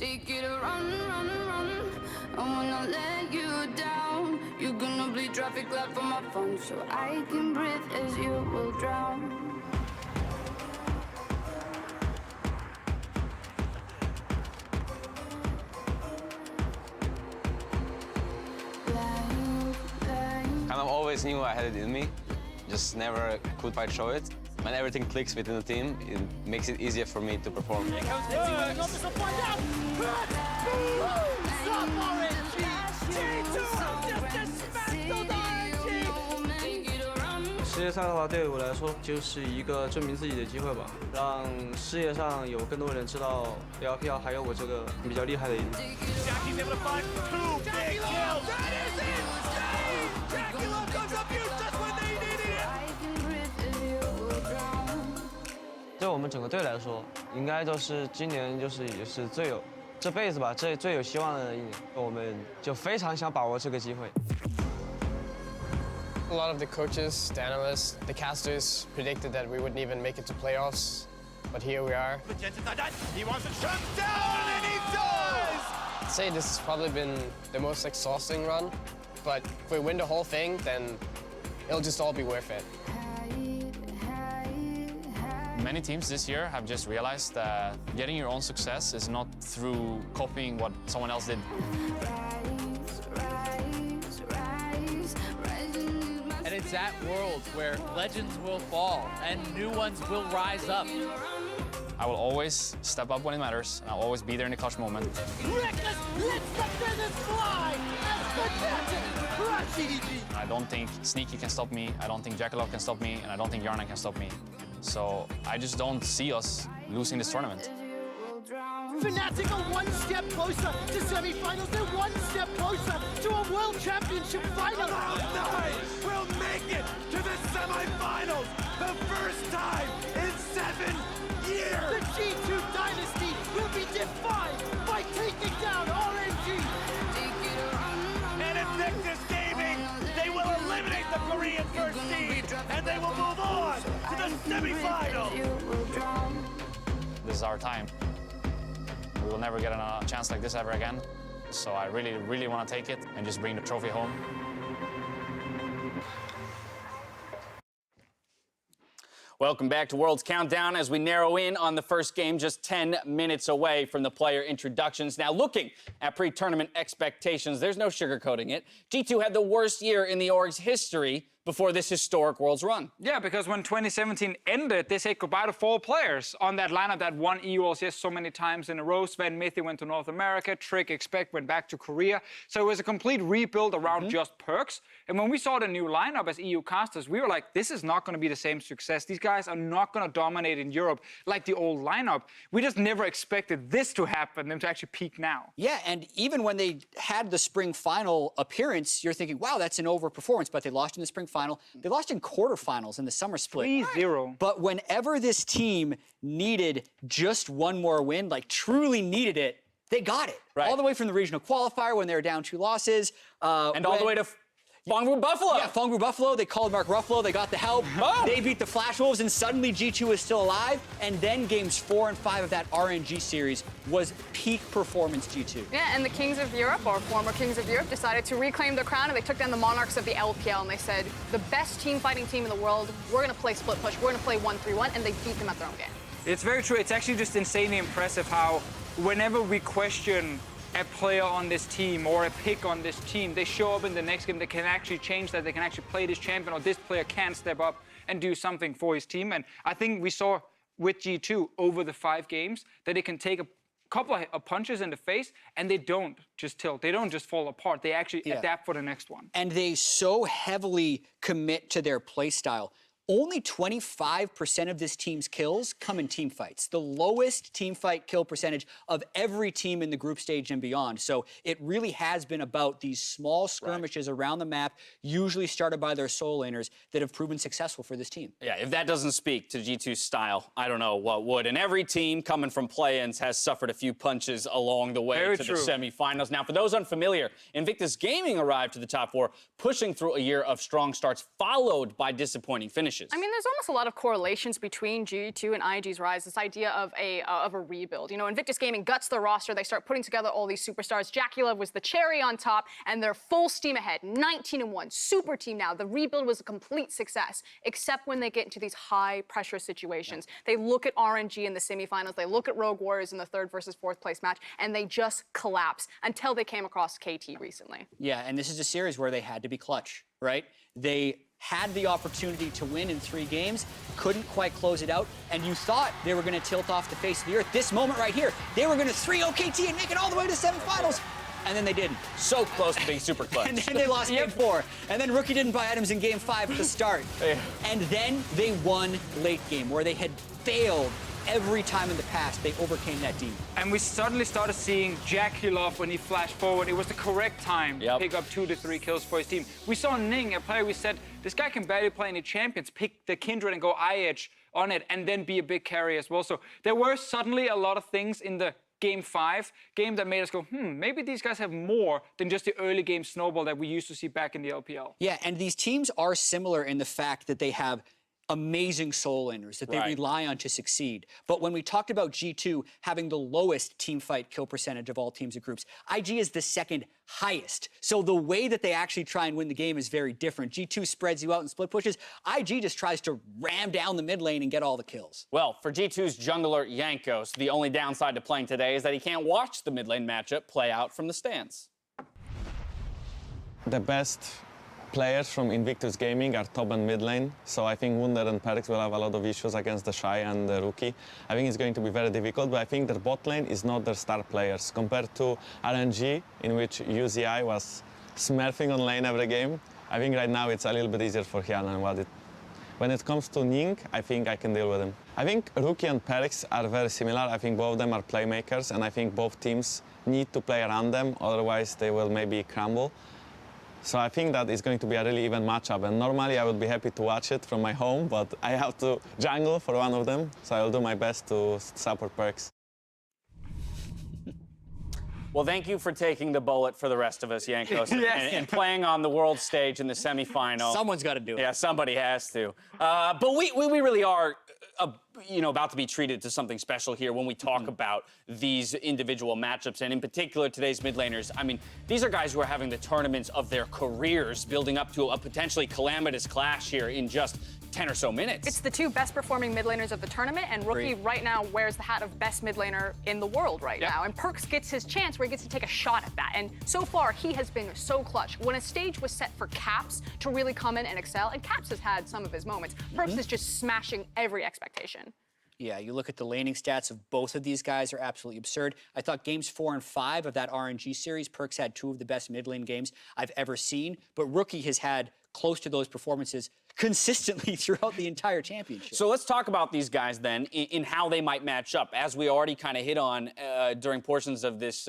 Take it a run, run, run. I wanna let you down. You're gonna bleed traffic light for my phone, so I can breathe as you will drown. Kind of always knew I had it in me, just never could quite show it. When everything clicks within the team, it makes it easier for me to perform. Here comes the team working on this one, find out! Stop RNG! G2 just dismantled RNG! 世界赛的话，对我来说就是一个证明自己的机会吧，让世界上有更多人知道 FLICKR 还有我这个比较厉害的一面。Jackie's able to find 2 big kills! That is insane! JackeyLove comes up here just when they needed it! 对我们整个队来说，应该就是今年也是最有这辈子吧，最有希望的一年，我们就非常想把握这个机会。 A lot of the coaches, the analysts, the casters predicted that we wouldn't even make it to playoffs, but here we are. He wants to shut down, and he does! I'd say this has probably been the most exhausting run, but if we win the whole thing, then it'll just all be worth it. Many teams this year have just realized that getting your own success is not through copying what someone else did. And it's that world where legends will fall and new ones will rise up. I will always step up when it matters, and I'll always be there in the clutch moment. Reckless lets the business fly! As the captain, crush EDG! I don't think Sneaky can stop me, I don't think JackeyLove can stop me, and I don't think Hjarnan can stop me. So I just don't see us losing this tournament. Fnatic are one step closer to semifinals. They're one step closer to a world championship final. Cloud9 will make it to the semifinals. The first time in 7 years. The G2 dynasty will be defined by taking down RNG. And Invictus Gaming, they will eliminate the Korean first seed, and they will move on to the semifinals. This is our time. We will never get a chance like this ever again. So I really, really want to take it and just bring the trophy home. Welcome back to World's Countdown as we narrow in on the first game, just 10 minutes away from the player introductions. Now, looking at pre-tournament expectations, there's no sugarcoating it. G2 had the worst year in the org's history before this historic Worlds run. Yeah, because when 2017 ended, they said goodbye to 4 players on that lineup that won EULCS so many times in a row. Sven Mithi went to North America, Trick Expect went back to Korea. So it was a complete rebuild around just Perkz. And when we saw the new lineup as EU casters, we were like, this is not going to be the same success. These guys are not going to dominate in Europe like the old lineup. We just never expected this to happen, them to actually peak now. Yeah, and even when they had the spring final appearance, you're thinking, wow, that's an overperformance. But they lost in the spring final. They lost in quarterfinals in the summer split. 3-0. But whenever this team needed just one more win, like truly needed it, they got it. Right. All the way from the regional qualifier when they were down 2 losses. And all the way to Fongru Buffalo. Yeah, Fongru Buffalo. They called Mark Ruffalo. They got the help. Oh. They beat the Flash Wolves, and suddenly G2 is still alive. And then games 4 and 5 of that RNG series was peak performance G2. Yeah, and the Kings of Europe, or former Kings of Europe, decided to reclaim their crown, and they took down the Monarchs of the LPL, and they said, the best team fighting team in the world, we're going to play split push, we're going to play 1-3-1, and they beat them at their own game. It's very true. It's actually just insanely impressive how whenever we question a player on this team or a pick on this team, they show up in the next game. They can actually change that. They can actually play this champion, or this player can step up and do something for his team. And I think we saw with G2 over the 5 games that they can take a couple of punches in the face and they don't just tilt. They don't just fall apart. They actually adapt for the next one. And they so heavily commit to their play style. Only 25% of this team's kills come in team fights, the lowest team fight kill percentage of every team in the group stage and beyond. So it really has been about these small skirmishes around the map, usually started by their solo laners, that have proven successful for this team. Yeah, if that doesn't speak to G2's style, I don't know what would. And every team coming from play-ins has suffered a few punches along the way to the semifinals. Now, for those unfamiliar, Invictus Gaming arrived to the top 4, pushing through a year of strong starts, followed by disappointing finishes. finishes. I mean, there's almost a lot of correlations between G2 and IG's rise, this idea of a rebuild. You know, Invictus Gaming guts their roster, they start putting together all these superstars. JackeyLove was the cherry on top, and they're full steam ahead, 19-1, super team now. The rebuild was a complete success, except when they get into these high-pressure situations. They look at RNG in the semifinals, they look at Rogue Warriors in the 3rd versus 4th place match, and they just collapse until they came across KT recently. Yeah, and this is a series where they had to be clutch, right? They had the opportunity to win in 3 games, couldn't quite close it out, and you thought they were going to tilt off the face of the earth. This moment right here, they were going to 3-0 KT and make it all the way to semifinals, and then they didn't. So close to being super clutch. And then they lost game 4, and then Rookie didn't buy items in game 5 to start. And then they won late game, where they had failed every time in the past. They overcame that demon. And we suddenly started seeing JackeyLove when he flashed forward. It was the correct time to pick up 2 to 3 kills for his team. We saw Ning, a player we said, this guy can barely play any champions, pick the Kindred and go eye-edge on it, and then be a big carry as well. So there were suddenly a lot of things in the Game 5 game that made us go, maybe these guys have more than just the early game snowball that we used to see back in the LPL. Yeah, and these teams are similar in the fact that they have amazing soul laners that they rely on to succeed. But when we talked about G2 having the lowest teamfight kill percentage of all teams and groups, IG is the 2nd highest. So the way that they actually try and win the game is very different. G2 spreads you out and split pushes. IG just tries to ram down the mid lane and get all the kills. Well, for G2's jungler Jankos, the only downside to playing today is that he can't watch the mid lane matchup play out from the stands. The best players from Invictus Gaming are top and mid lane, so I think Wunder and Perkz will have a lot of issues against TheShy and the Rookie. I think it's going to be very difficult, but I think their bot lane is not their star players. Compared to RNG, in which UZI was smurfing on lane every game, I think right now it's a little bit easier for Hjarnan and Wadid. When it comes to Ning, I think I can deal with him. I think Rookie and Perkz are very similar. I think both of them are playmakers, and I think both teams need to play around them, otherwise they will maybe crumble. So I think that is going to be a really even matchup, and normally I would be happy to watch it from my home, but I have to jungle for one of them, so I will do my best to support Perkz. Well, thank you for taking the bullet for the rest of us, Jankos, and playing on the world stage in the semifinal. Someone's got to do it. Yeah, somebody has to. But we really are, about to be treated to something special here when we talk about these individual matchups, and in particular today's mid laners. I mean, these are guys who are having the tournaments of their careers, building up to a potentially calamitous clash here in just 10 or so minutes. It's the 2 best performing mid laners of the tournament, and Rookie right now wears the hat of best mid laner in the world right now. And Perkz gets his chance where he gets to take a shot at that. And so far, he has been so clutch. When a stage was set for Caps to really come in and excel, and Caps has had some of his moments, Perkz is just smashing every expectation. Yeah, you look at the laning stats of both of these guys are absolutely absurd. I thought games 4 and 5 of that RNG series, Perkz had 2 of the best mid lane games I've ever seen, but Rookie has had close to those performances consistently throughout the entire championship. So let's talk about these guys then in how they might match up. As we already kind of hit on during portions of this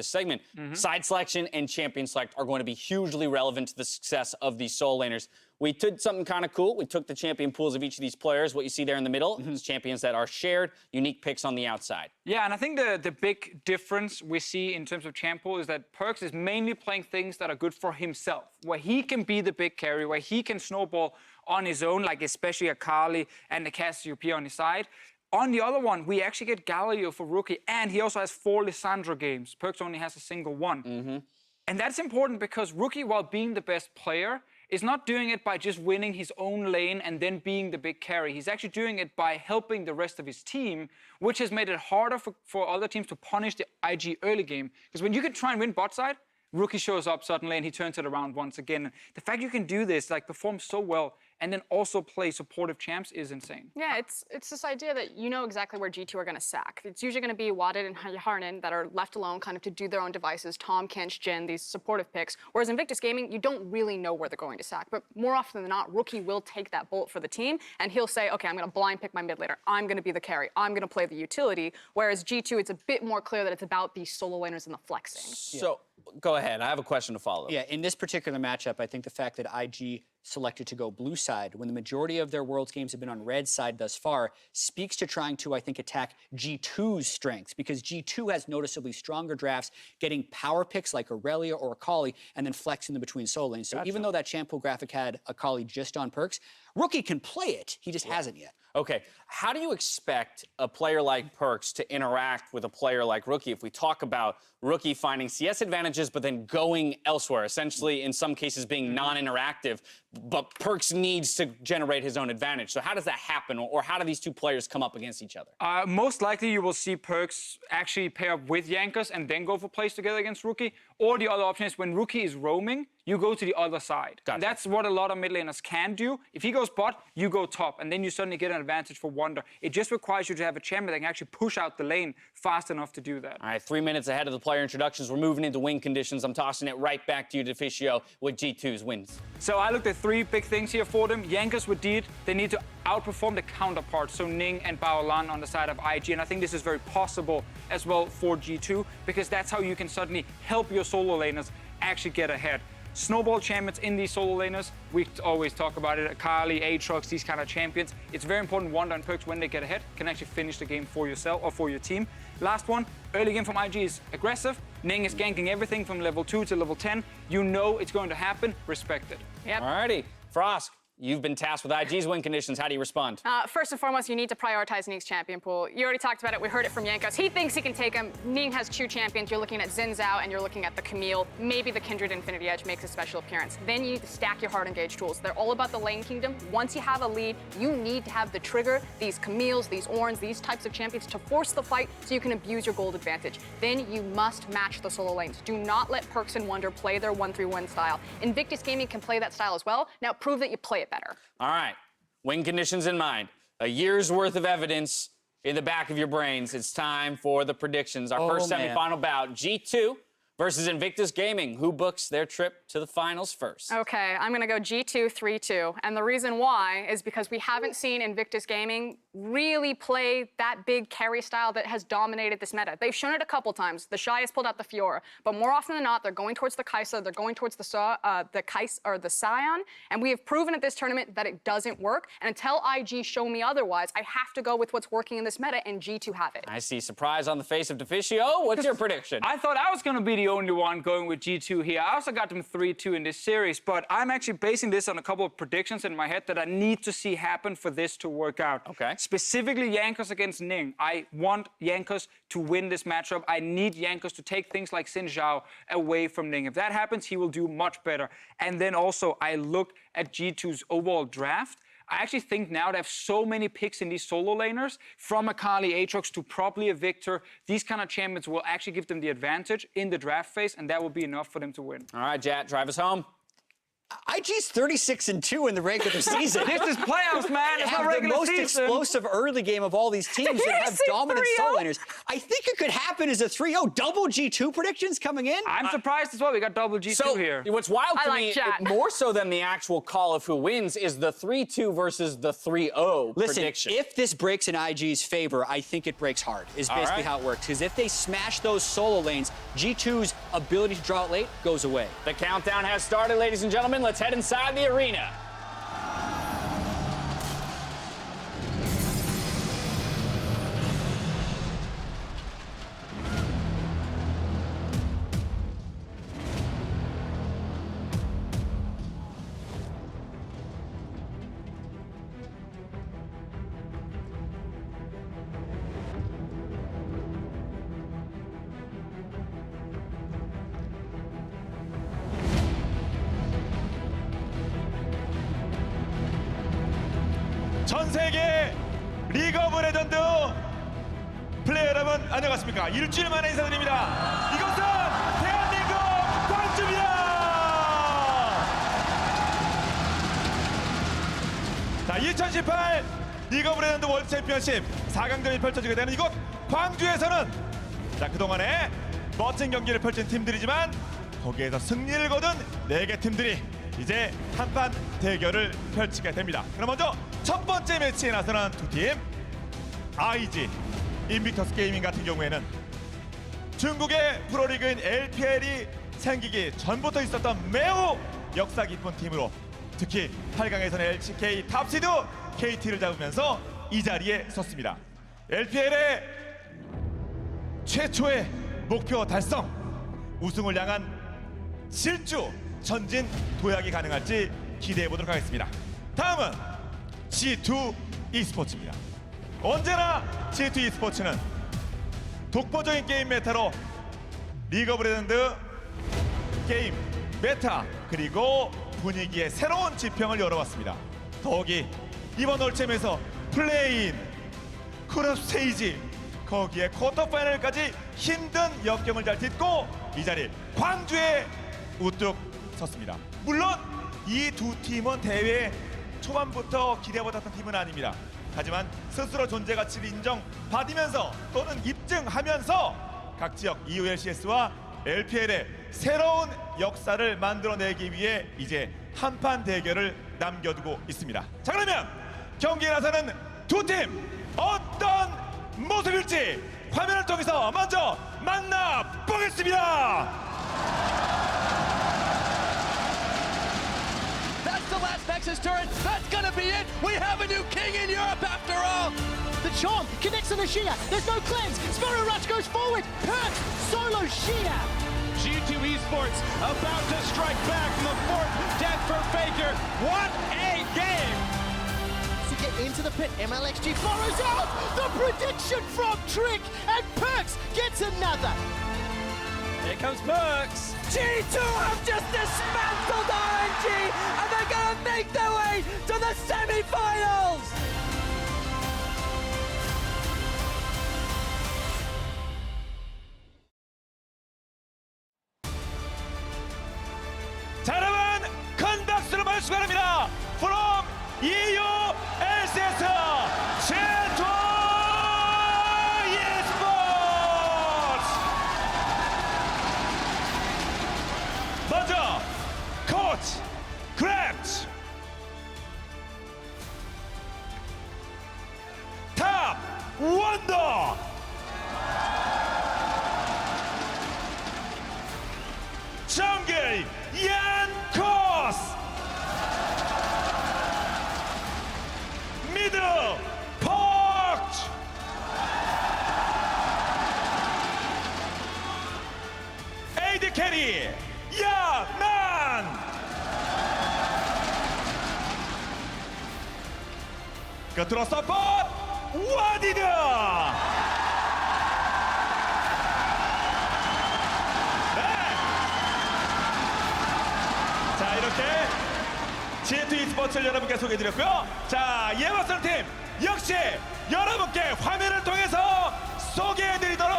segment, side selection and champion select are going to be hugely relevant to the success of these soul laners. We did something kind of cool. We took the champion pools of each of these players. What you see there in the middle is champions that are shared, unique picks on the outside. Yeah, and I think the big difference we see in terms of champ pool is that Perkz is mainly playing things that are good for himself, where he can be the big carry, where he can snowball on his own, like especially Akali and the Cassiopeia on his side. On the other one, we actually get Galileo for Rookie, and he also has 4 Lissandra games. Perkz only has a single one. And that's important because Rookie, while being the best player, is not doing it by just winning his own lane and then being the big carry. He's actually doing it by helping the rest of his team, which has made it harder for other teams to punish the IG early game. Because when you can try and win bot side, Rookie shows up suddenly and he turns it around once again. The fact you can do this, like perform so well, and then also play supportive champs is insane. Yeah, it's this idea that you know exactly where G2 are going to sack. It's usually going to be Wadid and Hjarnan that are left alone kind of to do their own devices, Tom, Kench, Jin, these supportive picks. Whereas in Invictus Gaming, you don't really know where they're going to sack. But more often than not, Rookie will take that bullet for the team, and he'll say, okay, I'm going to blind pick my mid laner. I'm going to be the carry. I'm going to play the utility. Whereas G2, it's a bit more clear that it's about the solo laners and the flexing. So, go ahead. I have a question to follow. Yeah, in this particular matchup, I think the fact that IG selected to go blue side when the majority of their Worlds games have been on red side thus far speaks to trying to, I think, attack G2's strengths, because G2 has noticeably stronger drafts, getting power picks like Aurelia or Akali and then flexing them between solo lanes. So even though that champ pool graphic had Akali just on Perkz, Rookie can play it, he just hasn't yet. Okay, how do you expect a player like Perkz to interact with a player like Rookie if we talk about Rookie finding CS advantages but then going elsewhere, essentially in some cases being non-interactive, but Perkz needs to generate his own advantage. So how does that happen, or how do these two players come up against each other? Most likely you will see Perkz actually pair up with Jankos and then go for plays together against Rookie, or the other option is when Rookie is roaming, you go to the other side. Gotcha. That's what a lot of mid laners can do. If he goes bot, you go top, and then you suddenly get an advantage for Wunder. It just requires you to have a champion that can actually push out the lane fast enough to do that. All right, 3 minutes ahead of the player introductions. We're moving into win conditions. I'm tossing it right back to you, TheShy, with G2's wins. So I looked at 3 big things here for them. Jankos with Wadid, they need to outperform the counterparts, so Ning and Baolan on the side of IG, and I think this is very possible as well for G2, because that's how you can suddenly help your solo laners actually get ahead. Snowball champions in these solo laners, we always talk about it, Akali, Aatrox, these kind of champions. It's very important Wunder and Perkz, when they get ahead, can actually finish the game for yourself or for your team. Last one, early game from IG is aggressive. Ning is ganking everything from level 2 to level 10. You know it's going to happen, respect it. Yep. Alrighty, Frost, you've been tasked with IG's win conditions. How do you respond? First and foremost, you need to prioritize Ning's champion pool. You already talked about it. We heard it from Jankos. He thinks he can take him. Ning has 2 champions. You're looking at Zhao and you're looking at the Camille. Maybe the Kindred Infinity Edge makes a special appearance. Then you need to stack your hard engage tools. They're all about the lane kingdom. Once you have a lead, you need to have the trigger, these Camilles, these Orns, these types of champions to force the fight so you can abuse your gold advantage. Then you must match the solo lanes. Do not let Perkz and Wunder play their 1-3-1 style. Invictus Gaming can play that style as well. Now prove that you play it better. All right, win conditions in mind. A year's worth of evidence in the back of your brains. It's time for the predictions. Our first semifinal bout, G2 versus Invictus Gaming. Who books their trip to the finals first? Okay, I'm gonna go G2 3-2. And the reason why is because we haven't seen Invictus Gaming really play that big carry style that has dominated this meta. They've shown it a couple times. TheShy has pulled out the Fiora, but more often than not, they're going towards the Kai'Sa, they're going towards the Sion, and we have proven at this tournament that it doesn't work. And until IG show me otherwise, I have to go with what's working in this meta, and G2 have it. I see surprise on the face of TheShy. What's your prediction? I thought I was going to be the only one going with G2 here. I also got them 3-2 in this series, but I'm actually basing this on a couple of predictions in my head that I need to see happen for this to work out. Okay. Specifically, Jankos against Ning. I want Jankos to win this matchup. I need Jankos to take things like Zhao away from Ning. If that happens, he will do much better. And then also, I look at G2's overall draft. I actually think now they have so many picks in these solo laners, from Akali, Aatrox to probably a Victor. These kind of champions will actually give them the advantage in the draft phase, and that will be enough for them to win. All right, Jack, drive us home. IG's 36-2 in the regular season. This is playoffs, man. It's not regular the most season. explosive early game of all these teams that have dominant solo laners. I think it could happen as a 3-0. Double G2 predictions coming in. I'm surprised as well. We got double G2 here. What's wild to me, chat. more so than the actual call of who wins, is the 3-2 versus the 3-0 Listen, prediction. if this breaks in IG's favor, I think it breaks hard, is basically how it works. Because if they smash those solo lanes, G2's ability to draw it late goes away. The countdown has started, ladies and gentlemen. Let's head inside the arena. 전 세계 리그 오브 레전드 플레이어 여러분 안녕하십니까? 일주일 만에 인사드립니다. 이것은 대한민국 광주입니다. 자, 2018 리그 오브 레전드 월드 챔피언십 4강전이 펼쳐지게 되는 이곳 광주에서는 자, 그동안에 멋진 경기를 펼친 팀들이지만 거기에서 승리를 거둔 4개 팀들이 이제 한판 대결을 펼치게 됩니다. 그럼 먼저 첫 번째 매치에 나서는 두 팀, IG, 인빅터스 게이밍 같은 경우에는 중국의 프로리그인 LPL이 생기기 전부터 있었던 매우 역사 깊은 팀으로 특히 8강에서는 LCK 탑시드 KT를 잡으면서 이 자리에 섰습니다. LPL의 최초의 목표 달성, 우승을 향한 질주 전진 도약이 가능할지 기대해 보도록 하겠습니다. 다음은 G2 e스포츠입니다. 언제나 G2 e스포츠는 독보적인 게임 메타로 리그 오브 레전드 게임 메타 그리고 분위기의 새로운 지평을 열어왔습니다. 더욱이 이번 올챔에서 플레이인, 그룹 스테이지, 거기에 쿼터 파이널까지 힘든 역경을 잘 딛고 이 자리 광주에 우뚝 섰습니다. 물론 이 두 팀은 대회 초반부터 기대해보았던 팀은 아닙니다. 하지만 스스로 존재 가치를 인정받으면서 또는 입증하면서 각 지역 EULCS와 LPL의 새로운 역사를 만들어내기 위해 이제 한판 대결을 남겨두고 있습니다. 자, 그러면 경기에 나서는 두 팀 어떤 모습일지 화면을 통해서 먼저 만나보겠습니다. That's the last Nexus turret. That's gonna be it. We have a new king in Europe after all. The charm connects on the Shia. There's no cleanse. Sparrow Rush goes forward. Perkz solo Shia. G2 Esports about to strike back from the fourth death for FLICKR. What a game! To get into the pit, MLXG follows out. The prediction from Trick, and Perkz gets another. Here comes Perkz. G2 have just dismantled RNG, and they're gonna make their way to the semifinals. 자, 여러분 큰 박수로 맞으시기 바랍니다. From EULCS G2 e스포츠. 먼저 코치 그랩츠, 탑 원더, 정글 얀코스, 미드 퍼크츠, 에이드 캐리 야난, 끝으로 서포트 와디드. 자, 이렇게 G2 e스포츠를 여러분께 소개해드렸고요. 자, 이에 맞선 팀 역시 여러분께 화면을 통해서 소개해드리도록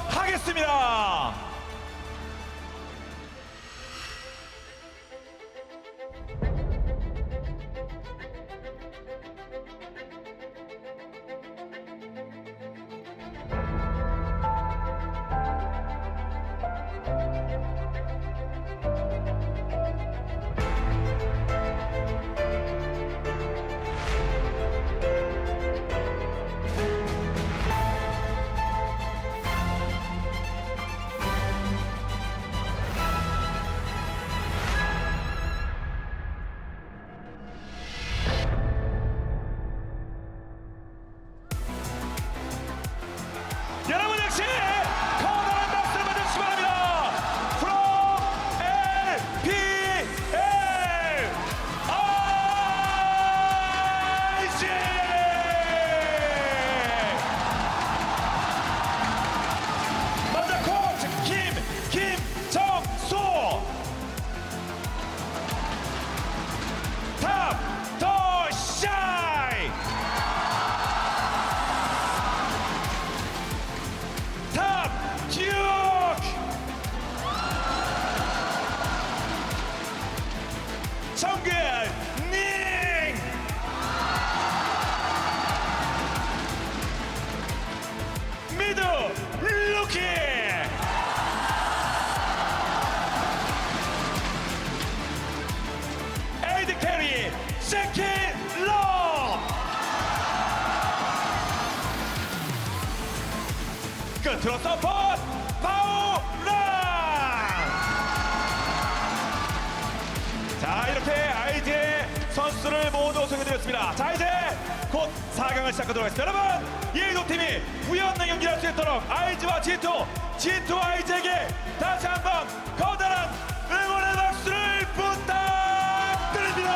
하겠습니다. 여러분 역시 커다란 박수를 맞으시기 바랍니다. From LPL IG. 먼저 코치 김정수, 탑 TheShy, 탑 듀크, 정글 닝, 미드 루키, 에이드 캐리 JackeyLove, 끝으로 서포트 바오란. 자, 이렇게 IG의 선수를 모두 소개해드렸습니다. 자, 이제 곧 4강을 시작하도록 하겠습니다. 여러분, 이 두 팀이 우연한 경기를 할 수 있도록 IG와 G2 IG에게 다시 한번 거대한 응원의 박수를 부탁드립니다.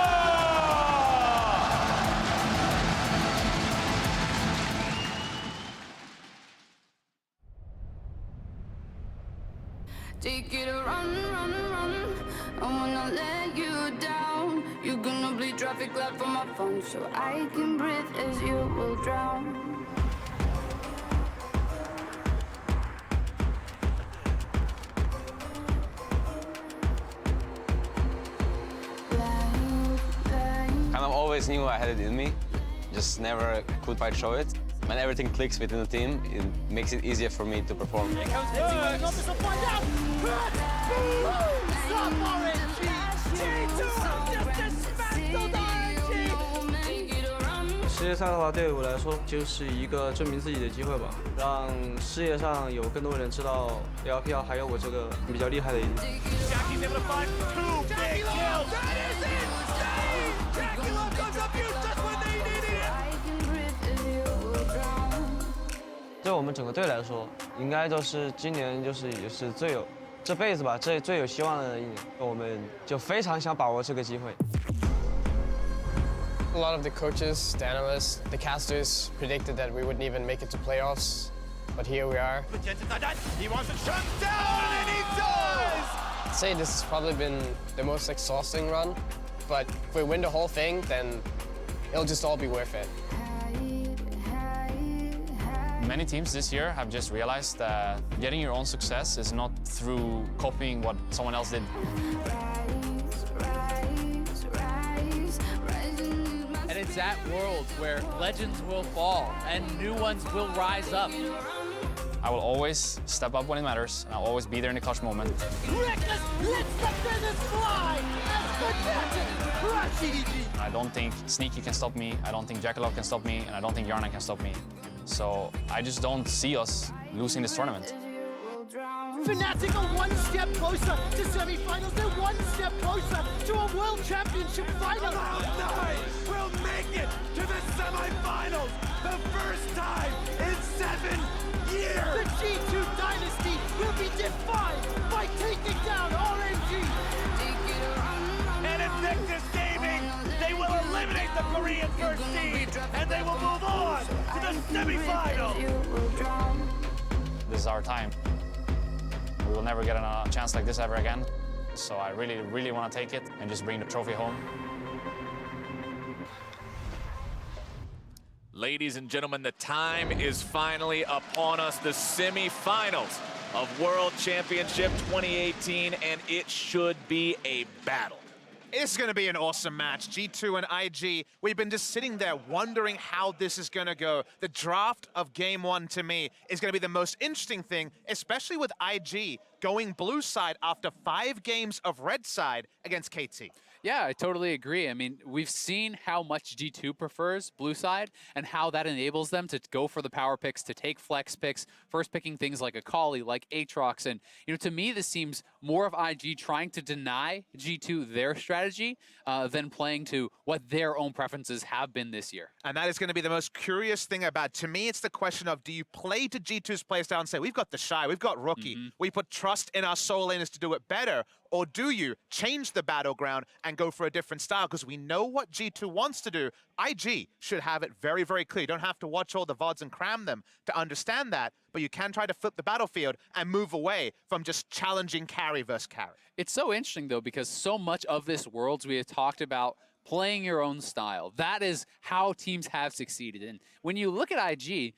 Take it a run, run, run. I wanna let you down. You're gonna bleed traffic light from my phone, so I can breathe as you will drown. Kind of always knew I had it in me, just never could quite show it. When everything clicks within the team, it makes it easier for me to perform. Here comes Perkz. This will find out. Perkz! Stop RNG! G2 just dismantled RNG! 世界赛的话，对我来说就是一个证明自己的机会吧，让世界上有更多人知道 FLICKR 还有我这个比较厉害的一点。Jackie's able to find 2 big kills. That is insane! JackeyLove comes up here just when they needed it. 对我们整个队来说，应该就是今年也是这辈子吧，最有希望的一年。我们就非常想把握这个机会。A lot of the coaches, the analysts, the casters predicted that we wouldn't even make it to playoffs, but here we are. He wants to shut down, and he does! I'd say this has probably been the most exhausting run, but if we win the whole thing, then it'll just all be worth it. Many teams this year have just realized that getting your own success is not through copying what someone else did. And it's that world where legends will fall and new ones will rise up. I will always step up when it matters, and I'll always be there in the clutch moment. Reckless lets the business fly as the captain crush EDG. I don't think Sneaky can stop me, I don't think JackeyLove can stop me, and I don't think Hjarnan can stop me. So I just don't see us losing this tournament. Fnatic are one step closer to semifinals. They're one step closer to a world championship final. We'll make it to the semifinals. The first time in 7 years. The G2 dynasty will be defined by taking down RNG. And Invictus Gaming, they will eliminate the Korean first seed, and they will move on to the semifinals. This is our time. We will never get a chance like this ever again. So I really, really want to take it and just bring the trophy home. Ladies and gentlemen, the time is finally upon us. The semifinals of World Championship 2018, and it should be a battle. It's going to be an awesome match. G2 and IG, we've been just sitting there wondering how this is going to go. The draft of Game 1, to me, is going to be the most interesting thing, especially with IG going blue side after 5 games of red side against KT. Yeah, I totally agree. I mean, we've seen how much G2 prefers blue side and how that enables them to go for the power picks, to take flex picks, first picking things like Akali, like Aatrox. And, you know, to me, this seems more of IG trying to deny G2 their strategy than playing to what their own preferences have been this year. And that is going to be the most curious thing about, to me, it's the question of, do you play to G2's playstyle and say, we've got TheShy, we've got Rookie, we put trust in our solo laners to do it better, or do you change the battleground and go for a different style? Because we know what G2 wants to do. IG should have it very, very clear. You don't have to watch all the VODs and cram them to understand that, but you can try to flip the battlefield and move away from just challenging carry versus carry. It's so interesting, though, because so much of this Worlds we have talked about playing your own style. That is how teams have succeeded. And when you look at IG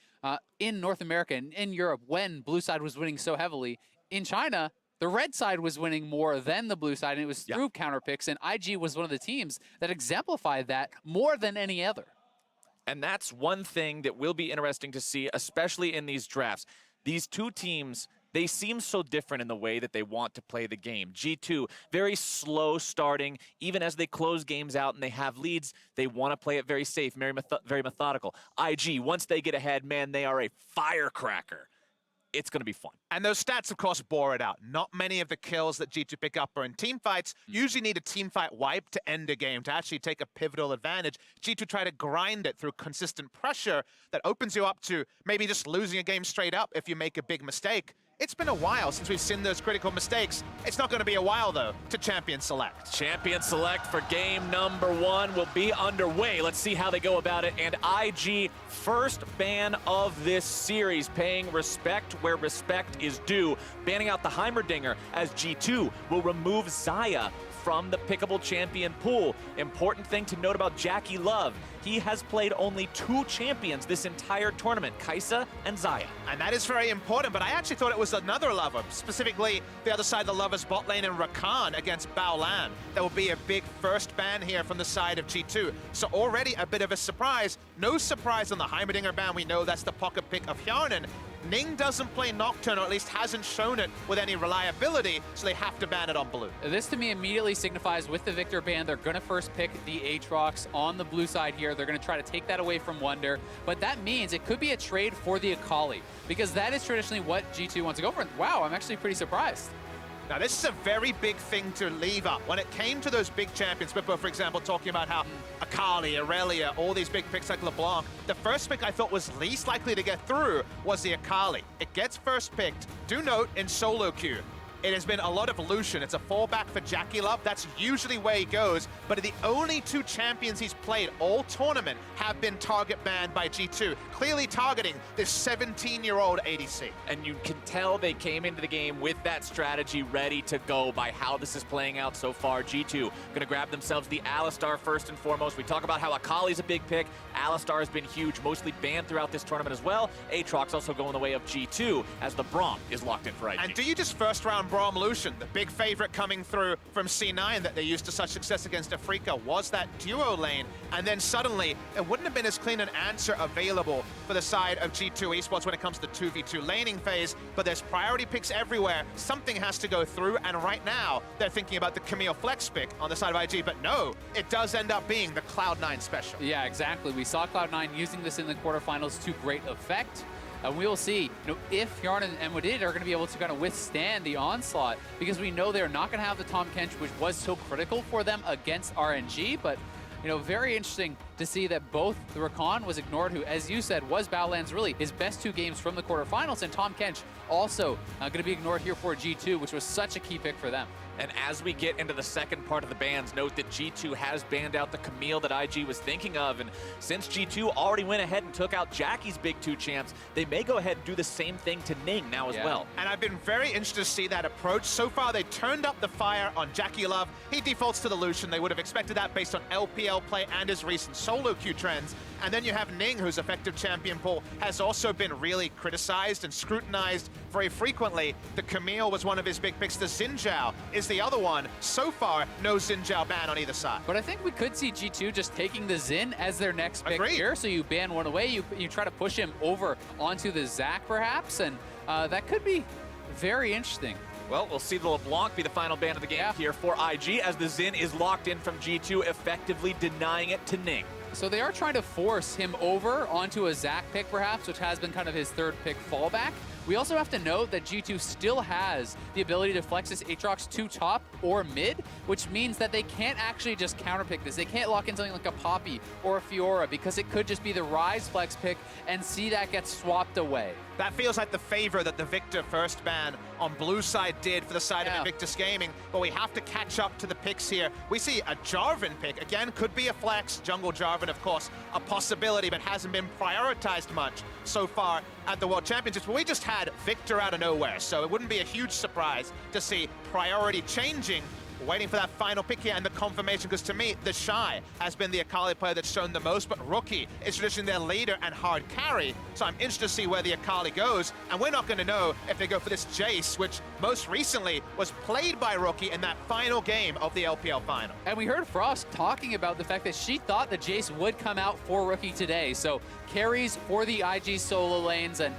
in North America and in Europe, when blue side was winning so heavily, in China, the red side was winning more than the blue side, and it was through counter picks, and IG was one of the teams that exemplified that more than any other. And that's one thing that will be interesting to see, especially in these drafts. These two teams, they seem so different in the way that they want to play the game. G2, very slow starting. Even as they close games out and they have leads, they want to play it very safe, very methodical. IG, once they get ahead, man, they are a firecracker. It's going to be fun. And those stats, of course, bore it out. Not many of the kills that G2 pick up are in team fights. Usually need a team fight wipe to end a game, to actually take a pivotal advantage. G2 try to grind it through consistent pressure that opens you up to maybe just losing a game straight up if you make a big mistake. It's been a while since we've seen those critical mistakes. It's not going to be a while, though, to Champion Select. Champion Select for game number 1 will be underway. Let's see how they go about it. And IG, first ban of this series, paying respect where respect is due, banning out the Heimerdinger as G2 will remove Xayah from the pickable champion pool. Important thing to note about JackeyLove, he has played only 2 champions this entire tournament, Kai'Sa and Xayah. And that is very important, but I actually thought it was another lover, specifically the other side of the lovers bot lane and Rakan against Baolan. There will be a big first ban here from the side of G2. So already a bit of a surprise. No surprise on the Heimerdinger ban. We know that's the pocket pick of Hjarnan. Ning doesn't play Nocturne, or at least hasn't shown it with any reliability, so they have to ban it on blue. This to me immediately signifies with the Victor ban, they're going to first pick the Aatrox on the blue side here. They're going to try to take that away from Wunder, but that means it could be a trade for the Akali, because that is traditionally what G2 wants to go for. And wow, I'm actually pretty surprised. Now, this is a very big thing to leave up. When it came to those big champions, Bippo, for example, talking about how Akali, Aurelia, all these big picks like LeBlanc, the first pick I thought was least likely to get through was the Akali. It gets first picked. Do note, in solo queue, it has been a lot of Lucian. It's a fallback for JackeyLove. That's usually where he goes. But the only 2 champions he's played all tournament have been target banned by G2, clearly targeting this 17-year-old ADC. And you can tell they came into the game with that strategy ready to go by how this is playing out so far. G2 gonna grab themselves the Alistar first and foremost. We talk about how Akali's a big pick. Alistar has been huge, mostly banned throughout this tournament as well. Aatrox also going the way of G2 as the Braum is locked in for IG. And do you just first round Braum Lucian, the big favorite coming through from C9 that they used to such success against FLICKR, was that duo lane, and then suddenly it wouldn't have been as clean an answer available for the side of G2 Esports when it comes to the 2v2 laning phase, but there's priority picks everywhere. Something has to go through, and right now they're thinking about the Camille Flex pick on the side of IG, but no, it does end up being the Cloud9 special. Yeah, exactly. We saw Cloud9 using this in the quarterfinals to great effect. And we will see, if Hjarnan and Wadid are going to be able to kind of withstand the onslaught, because we know they're not going to have the Tahm Kench, which was so critical for them against RNG. But, very interesting to see that both the Rakan was ignored, who, as you said, was Baolan's really his best 2 games from the quarterfinals, and Tahm Kench also going to be ignored here for G2, which was such a key pick for them. And as we get into the second part of the bans, note that G2 has banned out the Camille that IG was thinking of. And since G2 already went ahead and took out Jackie's big 2 champs, they may go ahead and do the same thing to Ning now as well. And I've been very interested to see that approach. So far, they turned up the fire on JackeyLove. He defaults to the Lucian. They would have expected that based on LPL play and his recent solo queue trends. And then you have Ning, whose effective champion pool has also been really criticized and scrutinized very frequently. The Camille was one of his big picks. The Xin Zhao is the other one. So far, no Xin Zhao ban on either side. But I think we could see G2 just taking the Xin as their next pick Agreed. here. So you ban one away, you try to push him over onto the Zac perhaps, and that could be very interesting. Well, we'll see the LeBlanc be the final ban of the game here for IG as the Xin is locked in from G2, effectively denying it to Ning. So they are trying to force him over onto a Zac pick perhaps, which has been kind of his 3rd pick fallback. We also have to note that G2 still has the ability to flex this Aatrox to top or mid, which means that they can't actually just counterpick this. They can't lock in something like a Poppy or a Fiora, because it could just be the Ryze flex pick and see that get swapped away. That feels like the favor that the Victor first ban on blue side did for the side of Invictus Gaming, but we have to catch up to the picks here. We see a Jarvan pick, again, could be a flex. Jungle Jarvan, of course, a possibility, but hasn't been prioritized much so far at the World Championships. But we just had Victor out of nowhere, so it wouldn't be a huge surprise to see priority changing. Waiting for that final pick here and the confirmation, because to me, TheShy has been the Akali player that's shown the most, but Rookie is traditionally their leader and hard carry, so I'm interested to see where the Akali goes, and we're not going to know if they go for this Jayce, which most recently was played by Rookie in that final game of the LPL final. And we heard Frost talking about the fact that she thought that Jayce would come out for Rookie today, so carries for the IG solo lanes, and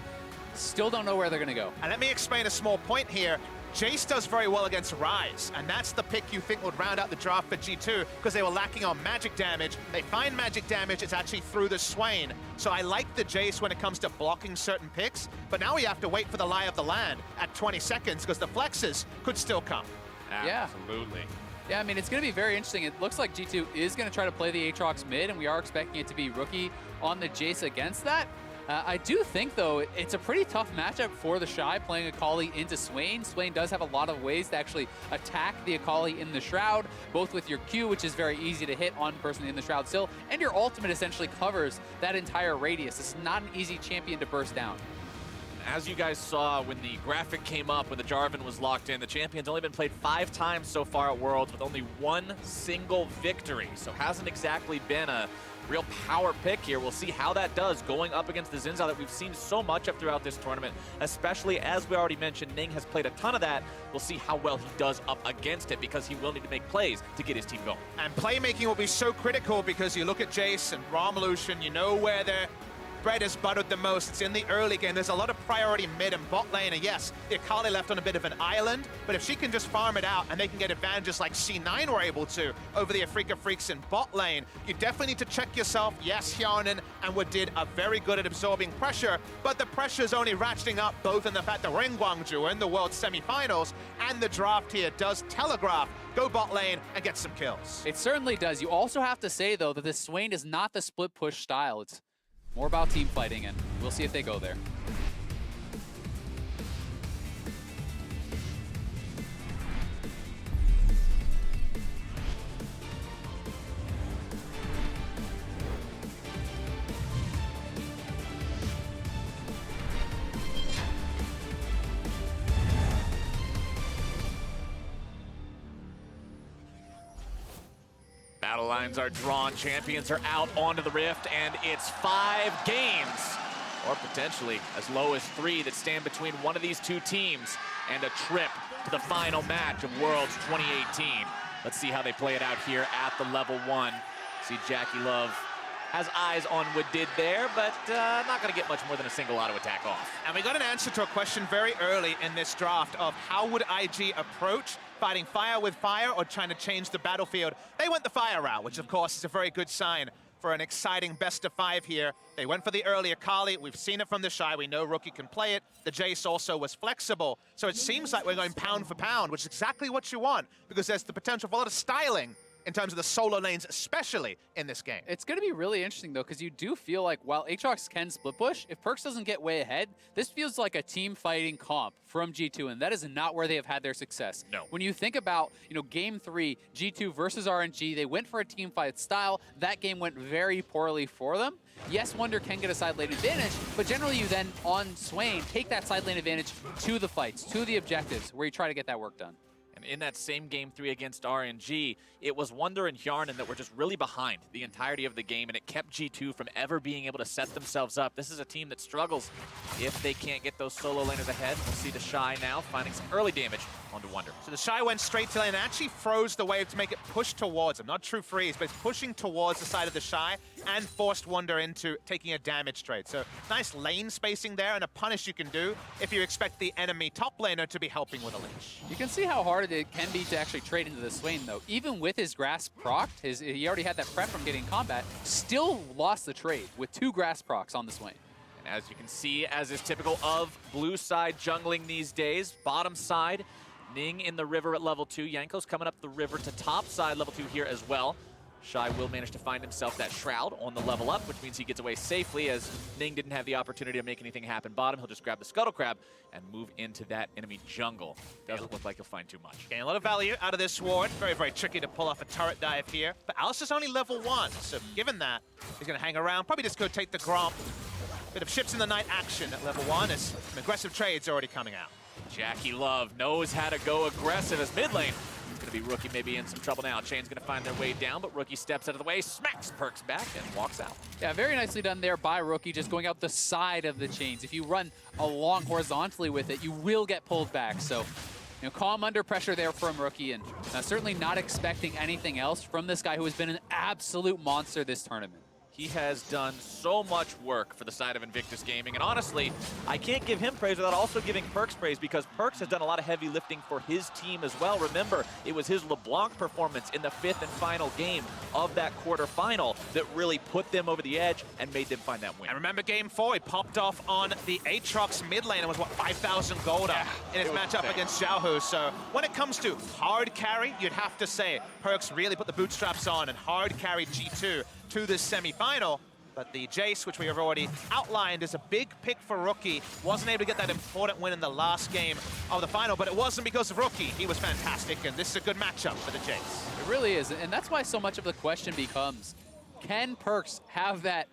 still don't know where they're going to go. And let me explain a small point here. Jayce does very well against Ryze, and that's the pick you think would round out the draft for G2, because they were lacking on magic damage. They find magic damage, it's actually through the Swain. So I like the Jayce when it comes to blocking certain picks, but now we have to wait for the lie of the land at 20 seconds, because the flexes could still come. Absolutely. Yeah, I mean, it's going to be very interesting. It looks like G2 is going to try to play the Aatrox mid, and we are expecting it to be Rookie on the Jayce against that. I do think, though, it's a pretty tough matchup for the TheShy playing Akali into Swain. Swain does have a lot of ways to actually attack the Akali in the Shroud, both with your Q, which is very easy to hit on the person in the Shroud still, and your ultimate essentially covers that entire radius. It's not an easy champion to burst down. As you guys saw when the graphic came up, when the Jarvan was locked in, the champion's only been played 5 times so far at Worlds with only 1 single victory. So hasn't exactly been a real power pick here. We'll see how that does going up against the Xin Zhao that we've seen so much of throughout this tournament, especially as we already mentioned, Ning has played a ton of that. We'll see how well he does up against it because he will need to make plays to get his team going. And playmaking will be so critical because you look at Jayce and Braum, Lucian, you know where they're bread is buttered the most. It's in the early game. There's a lot of priority mid and bot lane, and yes, the Akali left on a bit of an island, but if she can just farm it out and they can get advantages like C9 were able to over the FLICKR freaks in bot lane, you definitely need to check yourself. Yes, Hjarnan and Wadid are very good at absorbing pressure, but the pressure's only ratcheting up both in the fact that we're in Guangzhou, we're in the World Semifinals, and the draft here does telegraph go bot lane and get some kills. It certainly does. You also have to say, though, that this Swain is not the split push style. It's more about team fighting, and we'll see if they go there. Battle lines are drawn, champions are out onto the Rift, and it's 5 games, or potentially as low as 3 that stand between one of these two teams and a trip to the final match of Worlds 2018. Let's see how they play it out here at the level 1. See JackeyLove has eyes on Wadid there, but not going to get much more than a single auto attack off. And we got an answer to a question very early in this draft of how would IG approach fighting fire with fire or trying to change the battlefield. They went the fire route, which of course is a very good sign for an exciting best of 5 here. They went for the early Akali. We've seen it from the TheShy. We know Rookie can play it. The Jayce also was flexible. So it seems like we're going pound for pound, which is exactly what you want because there's the potential for a lot of styling in terms of the solo lanes, especially in this game. It's going to be really interesting, though, because you do feel like while Aatrox can split push, if Perkz doesn't get way ahead, this feels like a team fighting comp from G2, and that is not where they have had their success. No. When you think about, game 3, G2 versus RNG, they went for a team fight style. That game went very poorly for them. Yes, Wunder can get a side lane advantage, but generally you then, on Swain, take that side lane advantage to the fights, to the objectives, where you try to get that work done. And in that same game 3 against RNG, it was Wunder and Hjarnan that were just really behind the entirety of the game, and it kept G2 from ever being able to set themselves up. This is a team that struggles if they can't get those solo laners ahead. We'll see TheShy now finding some early damage onto Wunder. So TheShy went straight to lane and actually froze the wave to make it push towards him. Not true freeze, but it's pushing towards the side of TheShy and forced Wunder into taking a damage trade. So nice lane spacing there and a punish you can do if you expect the enemy top laner to be helping with a leash. You can see how hard it can be to actually trade into the Swain, though. Even with his grasp procced, he already had that prep from getting combat, still lost the trade with 2 grasp procs on the Swain. And as you can see, as is typical of blue side jungling these days, bottom side, Ning in the river at level 2. Jankos coming up the river to top side level 2 here as well. TheShy will manage to find himself that Shroud on the level up, which means he gets away safely as Ning didn't have the opportunity to make anything happen bottom. He'll just grab the Scuttle Crab and move into that enemy jungle. Doesn't look like he'll find too much. Getting a lot of value out of this ward. Very, very tricky to pull off a turret dive here. But Alistar's only level 1, so given that, he's going to hang around. Probably just go take the Gromp. Bit of ships in the night action at level 1 as some aggressive trades already coming out. JackeyLove knows how to go aggressive as mid lane. It's going to be Rookie maybe in some trouble now. Chain's going to find their way down, but Rookie steps out of the way, smacks Perkz back, and walks out. Yeah, very nicely done there by Rookie, just going out the side of the chains. If you run along horizontally with it, you will get pulled back. So, calm under pressure there from Rookie, and certainly not expecting anything else from this guy who has been an absolute monster this tournament. He has done so much work for the side of Invictus Gaming, and honestly, I can't give him praise without also giving Perkz praise because Perkz has done a lot of heavy lifting for his team as well. Remember, it was his LeBlanc performance in the 5th and final game of that quarterfinal that really put them over the edge and made them find that win. And remember game 4, he popped off on the Aatrox mid lane and was, 5,000 gold up in his matchup against Zhao. So when it comes to hard carry, you'd have to say Perkz really put the bootstraps on and hard carried G2 to this semifinal. But the Jayce, which we have already outlined, is a big pick for Rookie. Wasn't able to get that important win in the last game of the final, but it wasn't because of Rookie. He was fantastic, and this is a good matchup for the Jayce. It really is, and that's why so much of the question becomes, can Perkz have that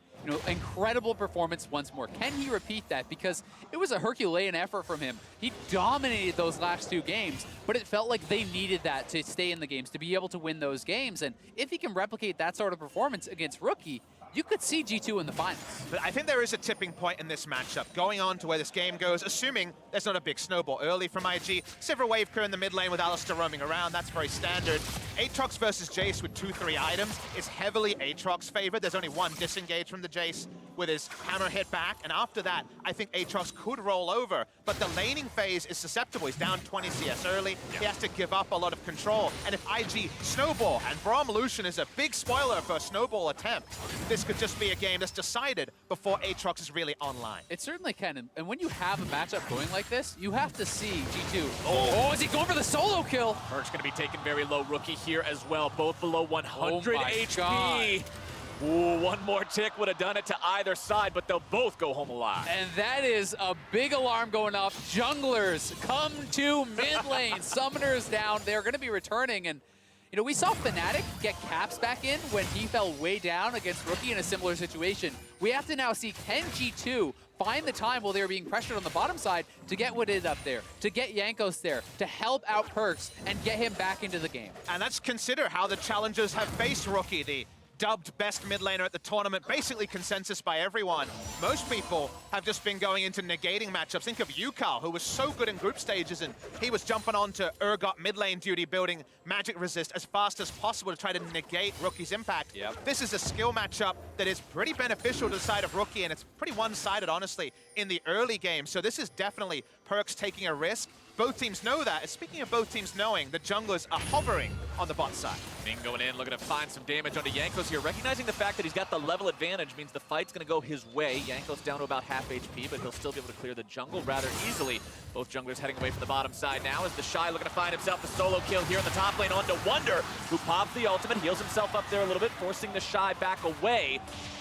incredible performance once more? Can he repeat that? Because it was a Herculean effort from him. He dominated those last 2 games, but it felt like they needed that to stay in the games, to be able to win those games. And if he can replicate that sort of performance against Rookie, you could see G2 in the finals. But I think there is a tipping point in this matchup, going on to where this game goes, assuming there's not a big snowball early from IG. Sivir wave clear in the mid lane with Alistar roaming around. That's very standard. Aatrox versus Jayce with 2-3 items is heavily Aatrox favored. There's only one disengage from the Jayce with his hammer hit back. And after that, I think Aatrox could roll over. But the laning phase is susceptible. He's down 20 CS early. He has to give up a lot of control. And if IG snowball, and Braum Lucian is a big spoiler for a snowball attempt, this could just be a game that's decided before Aatrox is really online. It certainly can, and when you have a matchup going like this, you have to see G2. Oh, is he going for the solo kill? Perkz going to be taken very low. Rookie here as well, both below 100 HP. God. Ooh, one more tick would have done it to either side, but they'll both go home alive. And that is a big alarm going off. Junglers come to mid lane. Summoners down. They're going to be returning, and we saw Fnatic get Caps back in when he fell way down against Rookie in a similar situation. We have to now see, can G2 find the time while they were being pressured on the bottom side to get Wadid up there, to get Jankos there, to help out Perkz and get him back into the game. And let's consider how the challengers have faced Rookie, the dubbed best mid laner at the tournament, basically consensus by everyone. Most people have just been going into negating matchups. Think of Yukal, who was so good in group stages, and he was jumping on to Urgot mid lane duty, building magic resist as fast as possible to try to negate Rookie's impact. This is a skill matchup that is pretty beneficial to the side of Rookie, and it's pretty one-sided, honestly, in the early game. So this is definitely Perkz taking a risk. Both teams know that. And speaking of both teams knowing, the junglers are hovering on the bot side. Ning going in, looking to find some damage onto Jankos here. Recognizing the fact that he's got the level advantage means the fight's going to go his way. Jankos down to about half HP, but he'll still be able to clear the jungle rather easily. Both junglers heading away from the bottom side now as TheShy looking to find himself the solo kill here in the top lane onto Wunder, who pops the ultimate, heals himself up there a little bit, forcing TheShy back away.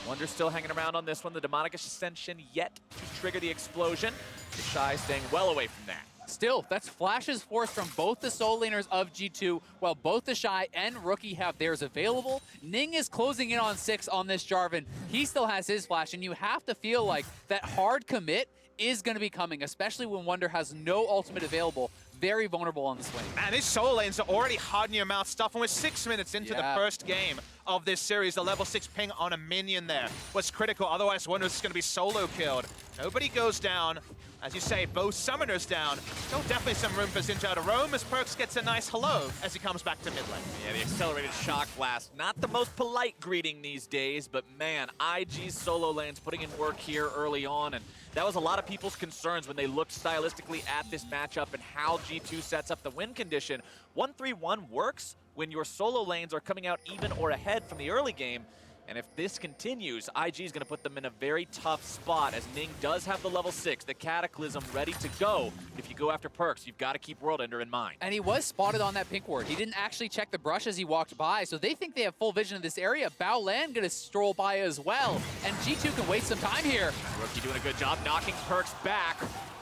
Wunder still hanging around on this one. The Demonic Ascension yet to trigger the explosion. TheShy staying well away from that. Still, that's flashes forced from both the solo laners of G2, while both TheShy and Rookie have theirs available. Ning is closing in on 6 on this Jarvan. He still has his flash, and you have to feel like that hard commit is going to be coming, especially when Wunder has no ultimate available. Very vulnerable on the swing. Man, these solo lanes are already hard in your mouth stuff, and we're 6 minutes into the first game of this series. The level 6 ping on a minion there was critical, otherwise Wunder's going to be solo killed. Nobody goes down. As you say, both summoners down. Still definitely some room for Zhao to roam as Perkz gets a nice hello as he comes back to mid lane. Yeah, the accelerated shock blast. Not the most polite greeting these days, but man, IG's solo lane's putting in work here early on, and that was a lot of people's concerns when they looked stylistically at this matchup and how G2 sets up the win condition. 1-3-1 works when your solo lanes are coming out even or ahead from the early game. And if this continues, IG is going to put them in a very tough spot as Ning does have the level 6, the Cataclysm ready to go. If you go after Perkz, you've got to keep World Ender in mind. And he was spotted on that pink ward. He didn't actually check the brush as he walked by, so they think they have full vision of this area. Baolan going to stroll by as well, and G2 can waste some time here. Rookie doing a good job knocking Perkz back.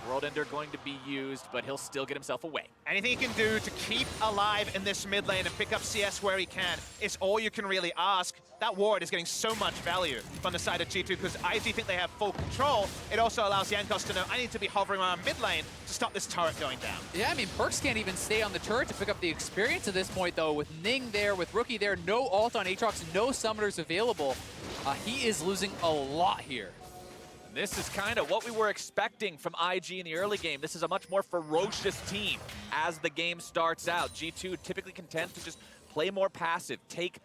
World Ender going to be used, but he'll still get himself away. Anything he can do to keep alive in this mid lane and pick up CS where he can is all you can really ask. That ward is getting so much value from the side of G2 because IG think they have full control. It also allows Jankos to know, I need to be hovering around mid lane to stop this turret going down. Yeah, I mean, Perkz can't even stay on the turret to pick up the experience at this point, though. With Ning there, with Rookie there, no ult on Aatrox, no summoners available. He is losing a lot here. This is kind of what we were expecting from IG in the early game. This is a much more ferocious team as the game starts out. G2 typically content to just play more passive, take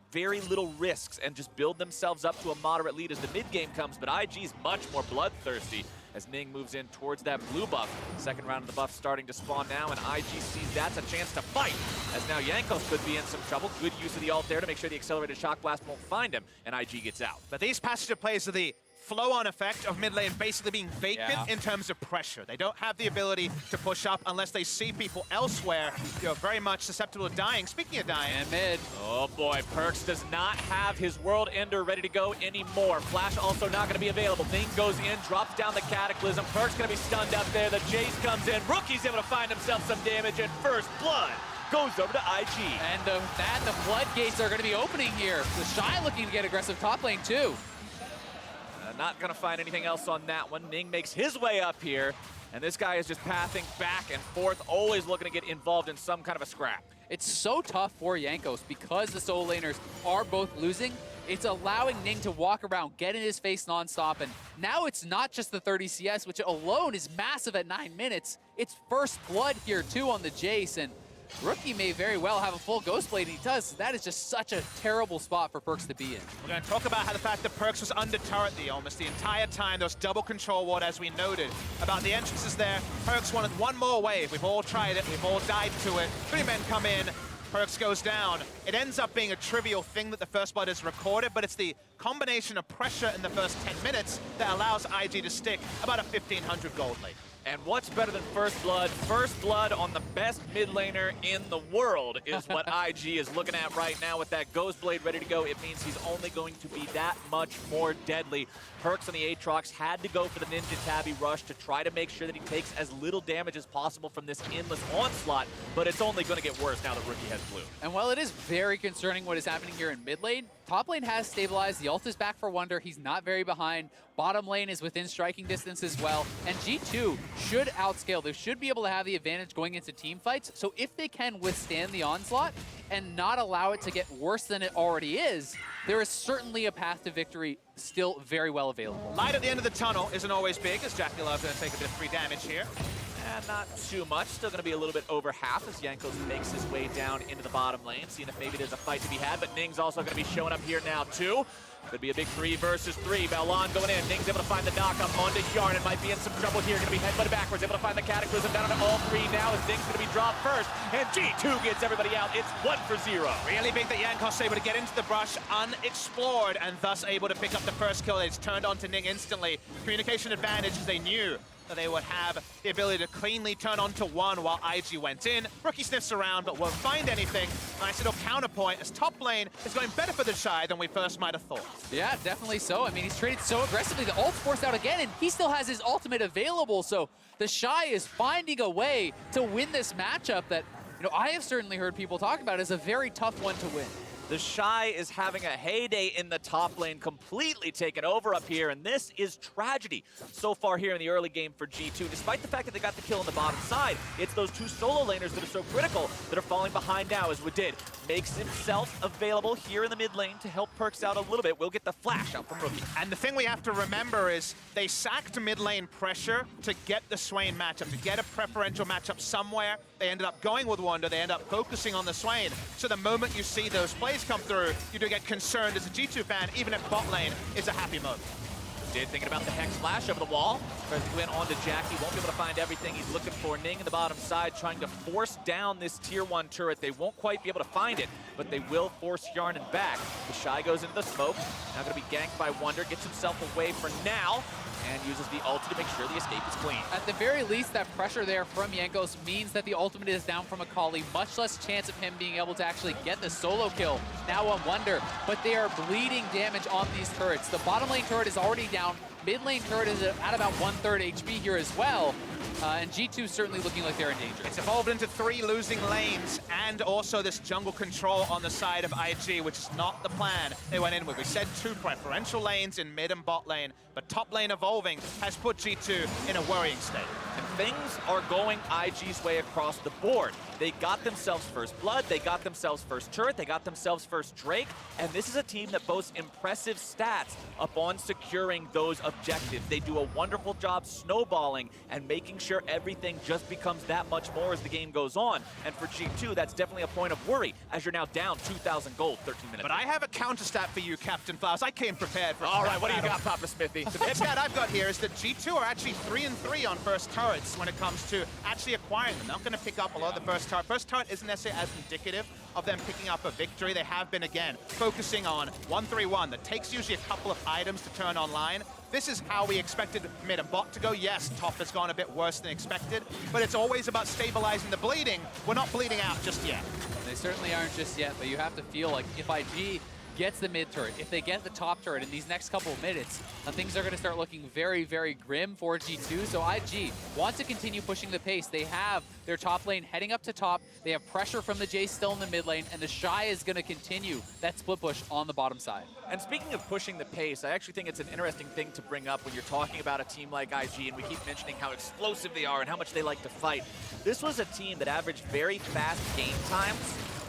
very little risks, and just build themselves up to a moderate lead as the mid game comes, but IG's much more bloodthirsty as Ning moves in towards that blue buff. Second round of the buff starting to spawn now, and IG sees that's a chance to fight, as now Jankos could be in some trouble. Good use of the ult there to make sure the accelerated shock blast won't find him, and IG gets out. But these passive plays are the flow-on effect of mid lane basically being vacant in terms of pressure. They don't have the ability to push up unless they see people elsewhere. You're very much susceptible to dying. Speaking of dying. And mid. Oh boy, Perkz does not have his World Ender ready to go anymore. Flash also not going to be available. Ning goes in, drops down the Cataclysm. Perkz going to be stunned up there. The Jayce comes in. Rookie's able to find himself some damage, and first blood goes over to IG. And the floodgates are going to be opening here. TheShy looking to get aggressive top lane too. Not going to find anything else on that one. Ning makes his way up here, and this guy is just pathing back and forth, always looking to get involved in some kind of a scrap. It's so tough for Jankos because the solo laners are both losing. It's allowing Ning to walk around, get in his face nonstop, and now it's not just the 30 CS, which alone is massive at 9 minutes. It's first blood here too on the Jayce, and Rookie may very well have a full Ghost Blade, and he does. That is just such a terrible spot for Perkz to be in. We're going to talk about how the fact that Perkz was under turret almost the entire time. There was double control ward, as we noted. About the entrances there, Perkz wanted one more wave. We've all tried it. We've all died to it. 3 men come in. Perkz goes down. It ends up being a trivial thing that the first blood is recorded, but it's the combination of pressure in the first 10 minutes that allows IG to stick about a 1,500 gold lead. And what's better than first blood? First blood on the best mid laner in the world is what IG is looking at right now with that Ghost Blade ready to go. It means he's only going to be that much more deadly. Perkz on the Aatrox had to go for the Ninja Tabby rush to try to make sure that he takes as little damage as possible from this endless onslaught, but it's only going to get worse now that Rookie has blue. And while it is very concerning what is happening here in mid lane, top lane has stabilized. The ult is back for Wunder. He's not very behind. Bottom lane is within striking distance as well. And G2 should outscale. They should be able to have the advantage going into team fights. So if they can withstand the onslaught and not allow it to get worse than it already is, there is certainly a path to victory still very well available. Light at the end of the tunnel isn't always big, as JackeyLove going to take a bit of free damage here. And not too much. Still going to be a little bit over half as Jankos makes his way down into the bottom lane, seeing if maybe there's a fight to be had. But Ning's also going to be showing up here now, too. Could be a big 3 versus 3. Baolan going in. Ning's able to find the knock-up onto Hjarnan. Might be in some trouble here. Going to be headbutted backwards. Able to find the Cataclysm down to all 3 now as Ning's going to be dropped first. And G2 gets everybody out. It's 1-0. Really big that Jankos able to get into the brush unexplored and thus able to pick up the first kill. It's turned on to Ning instantly. Communication advantage as they knew that they would have the ability to cleanly turn on to 1 while IG went in. Rookie sniffs around but won't find anything. Nice little counterpoint as top lane is going better for TheShy than we first might have thought. Yeah, definitely so. I mean, he's traded so aggressively. The ult's forced out again, and he still has his ultimate available. So TheShy is finding a way to win this matchup that, you know, I have certainly heard people talk about as a very tough one to win. TheShy is having a heyday in the top lane, completely taken over up here, and this is tragedy so far here in the early game for G2. Despite the fact that they got the kill on the bottom side, it's those 2 solo laners that are so critical that are falling behind now, as Wadid makes himself available here in the mid lane to help Perkz out a little bit. We'll get the flash out from Rookie. And the thing we have to remember is they sacked mid lane pressure to get the Swain matchup, to get a preferential matchup somewhere. They ended up going with Wunder. They end up focusing on the Swain. So the moment you see those plays come through, you do get concerned as a G2 fan, even if bot lane is a happy moment. Did thinking about the Hex Flash over the wall. Perkz went on to Jackie, won't be able to find everything. He's looking for Ning in the bottom side, trying to force down this tier 1 turret. They won't quite be able to find it, but they will force Hjarnan back. TheShy goes into the smoke. Now going to be ganked by Wunder, gets himself away for now, and uses the ulti to make sure the escape is clean. At the very least, that pressure there from Jankos means that the ultimate is down from Akali. Much less chance of him being able to actually get the solo kill now on Wunder, but they are bleeding damage on these turrets. The bottom lane turret is already down. Mid lane turret is at about 1/3 HP here as well. And G2 certainly looking like they're in danger. It's evolved into 3 losing lanes and also this jungle control on the side of IG, which is not the plan they went in with. We said 2 preferential lanes in mid and bot lane, but top lane evolving has put G2 in a worrying state. And things are going IG's way across the board. They got themselves first blood, they got themselves first turret, they got themselves first Drake, and this is a team that boasts impressive stats upon securing those objectives. They do a wonderful job snowballing and making sure everything just becomes that much more as the game goes on. And for G2, that's definitely a point of worry, as you're now down 2,000 gold, 13 minutes. But I have a counter stat for you, Captain Flowers. I came prepared for all right, what do you got, Papa Smithy? The stat I've got here is that G2 are actually 3-3 on first turrets when it comes to actually acquiring them. They're not going to pick up a lot of the first turret. First turret isn't necessarily as indicative of them picking up a victory. They have been, again, focusing on 1-3-1. That takes usually a couple of items to turn online. this is how we expected mid and bot to go. Yes, top has gone a bit worse than expected, but it's always about stabilizing the bleeding. We're not bleeding out just yet. They certainly aren't just yet, but you have to feel like if IG gets the mid turret, if they get the top turret in these next couple of minutes, things are going to start looking very, very grim for G2. So IG wants to continue pushing the pace. They have their top lane heading up to top. They have pressure from the Jayce still in the mid lane, and TheShy is going to continue that split push on the bottom side. And speaking of pushing the pace, I actually think it's an interesting thing to bring up when you're talking about a team like IG, and we keep mentioning how explosive they are and how much they like to fight. This was a team that averaged very fast game times,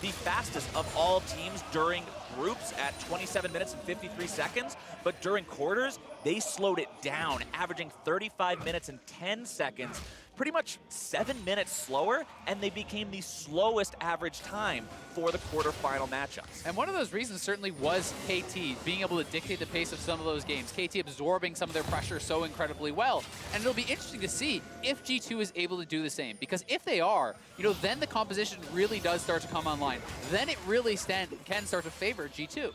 the fastest of all teams during groups at 27 minutes and 53 seconds, but during quarters, they slowed it down, averaging 35 minutes and 10 seconds, pretty much 7 minutes slower, and they became the slowest average time for the quarterfinal matchups. And one of those reasons certainly was KT being able to dictate the pace of some of those games, KT absorbing some of their pressure so incredibly well. And it'll be interesting to see if G2 is able to do the same, because if they are, then the composition really does start to come online. Then it really can start to favor G2.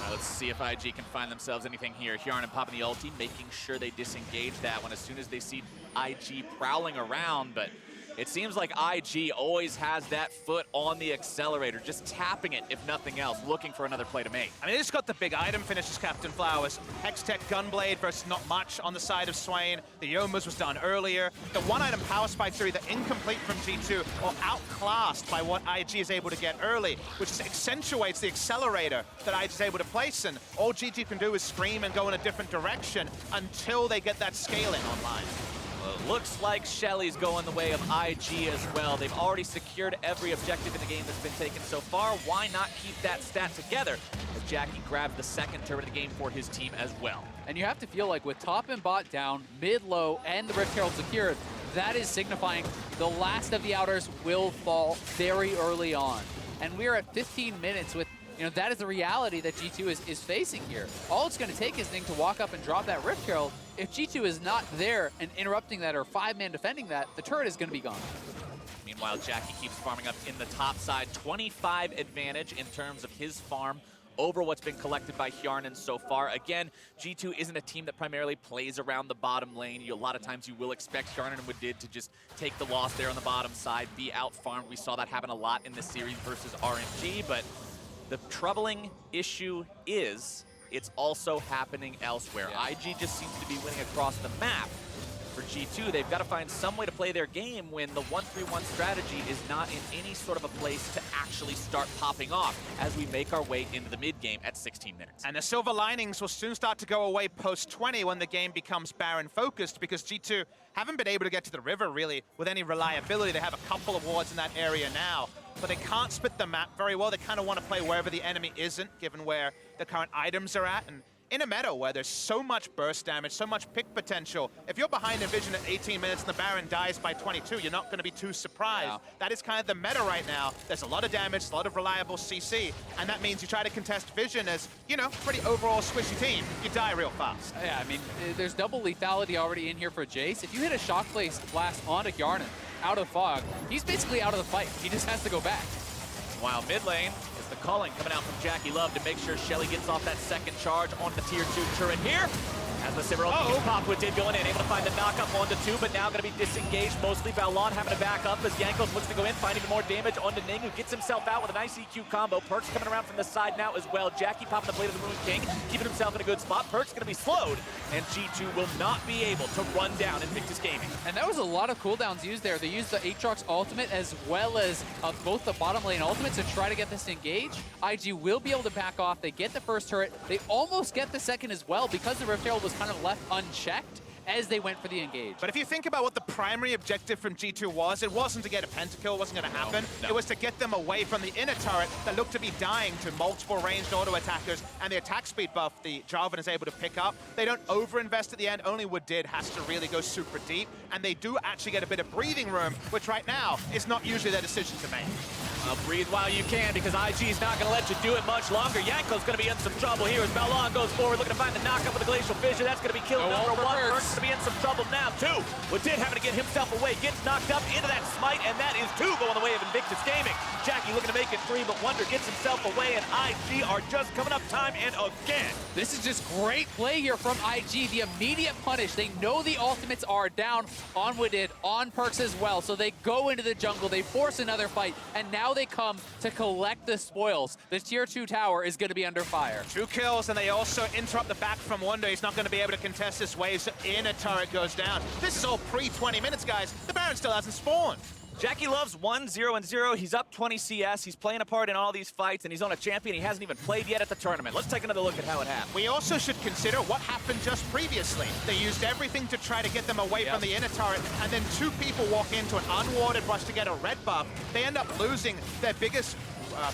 Let's see if IG can find themselves anything here. Hjarnan popping the ulti, making sure they disengage that one as soon as they see IG prowling around, but it seems like IG always has that foot on the accelerator, just tapping it, if nothing else, looking for another play to make. I mean, they just got the big item finishes, Captain Flowers. Hextech Gunblade versus not much on the side of Swain. The Yomas was done earlier. The one item Power Spike 3, the incomplete from G2, or outclassed by what IG is able to get early, which just accentuates the accelerator that IG is able to place, and all G2 can do is scream and go in a different direction until they get that scaling online. Well, it looks like Shelly's going the way of IG as well. They've already secured every objective in the game that's been taken so far. Why not keep that stat together as Jackie grabs the second turret of the game for his team as well? And you have to feel like with top and bot down, mid, low, and the Rift Herald secured, that is signifying the last of the outers will fall very early on. And we're at 15 minutes with that is the reality that G2 is facing here. All it's going to take is Ning to walk up and drop that Rift Herald. If G2 is not there and interrupting that or 5-man defending that, the turret is going to be gone. Meanwhile, Jackie keeps farming up in the top side. 25 advantage in terms of his farm over what's been collected by Hjarnan so far. Again, G2 isn't a team that primarily plays around the bottom lane. A lot of times you will expect Hjarnan and Wadid to just take the loss there on the bottom side, be out-farmed. We saw that happen a lot in this series versus RNG, but the troubling issue is it's also happening elsewhere. IG just seems to be winning across the map. For G2, they've got to find some way to play their game when the 1-3-1 strategy is not in any sort of a place to actually start popping off as we make our way into the mid-game at 16 minutes. And the silver linings will soon start to go away post-20 when the game becomes Baron-focused, because G2 haven't been able to get to the river, really, with any reliability. They have a couple of wards in that area now, but they can't split the map very well. They kind of want to play wherever the enemy isn't, given where the current items are at. And in a meta where there's so much burst damage, so much pick potential, if you're behind Envision at 18 minutes and the Baron dies by 22, you're not going to be too surprised. Yeah. That is kind of the meta right now. There's a lot of damage, a lot of reliable CC, and that means you try to contest Vision as, pretty overall squishy team. You die real fast. Yeah, I mean, there's double lethality already in here for Jayce. If you hit a shock blast onto Hjarnan out of fog, he's basically out of the fight. He just has to go back. While mid lane is the calling coming out from JackeyLove to make sure Shelly gets off that second charge on the tier 2 turret here. As the Sivir ult gets popped, Wadid going in, able to find the knock-up onto 2, but now going to be disengaged mostly. Baolan having to back up as Jankos looks to go in, find even more damage onto Ning, who gets himself out with a nice EQ combo. Perkz coming around from the side now as well. Jackie popping the blade of the Moon King, keeping himself in a good spot. Perkz going to be slowed, and G2 will not be able to run down Invictus Gaming. And that was a lot of cooldowns used there. They used the Aatrox ultimate as well as both the bottom lane ultimates to try to get this engage. IG will be able to back off. They get the first turret. They almost get the second as well because the Rift Herald was kind of left unchecked as they went for the engage. But if you think about what the primary objective from G2 was, it wasn't to get a pentakill, it wasn't going to happen. No. It was to get them away from the inner turret that looked to be dying to multiple ranged auto attackers, and the attack speed buff the Jarvan is able to pick up. They don't overinvest at the end, only Wadid has to really go super deep, and they do actually get a bit of breathing room, which right now is not usually their decision to make. Breathe while you can, because IG's not going to let you do it much longer. Jankos going to be in some trouble here as Baolan goes forward, looking to find the knockup with the Glacial Fissure. That's going to be kill number one. Perkz going to be in some trouble now, too. Wadid having to get himself away, gets knocked up into that smite, and that is 2 going the way of Invictus Gaming. Jackey looking to make it 3, but Wunder gets himself away, and IG are just coming up time and again. This is just great play here from IG. The immediate punish. They know the ultimates are down on Wadid, on Perkz as well, so they go into the jungle, they force another fight, and now they come to collect the spoils. The tier 2 tower is going to be under fire. 2 kills, and they also interrupt the back from Wunder. He's not going to be able to contest this wave, so in a turret goes down. This is all pre-20 minutes, guys. The Baron still hasn't spawned. JackeyLove's 1-0-0. He's up 20 CS. He's playing a part in all these fights, and he's on a champion he hasn't even played yet at the tournament. Let's take another look at how it happened. We also should consider what happened just previously. They used everything to try to get them away from the inner turret, and then 2 people walk into an unwarded rush to get a red buff. They end up losing their biggest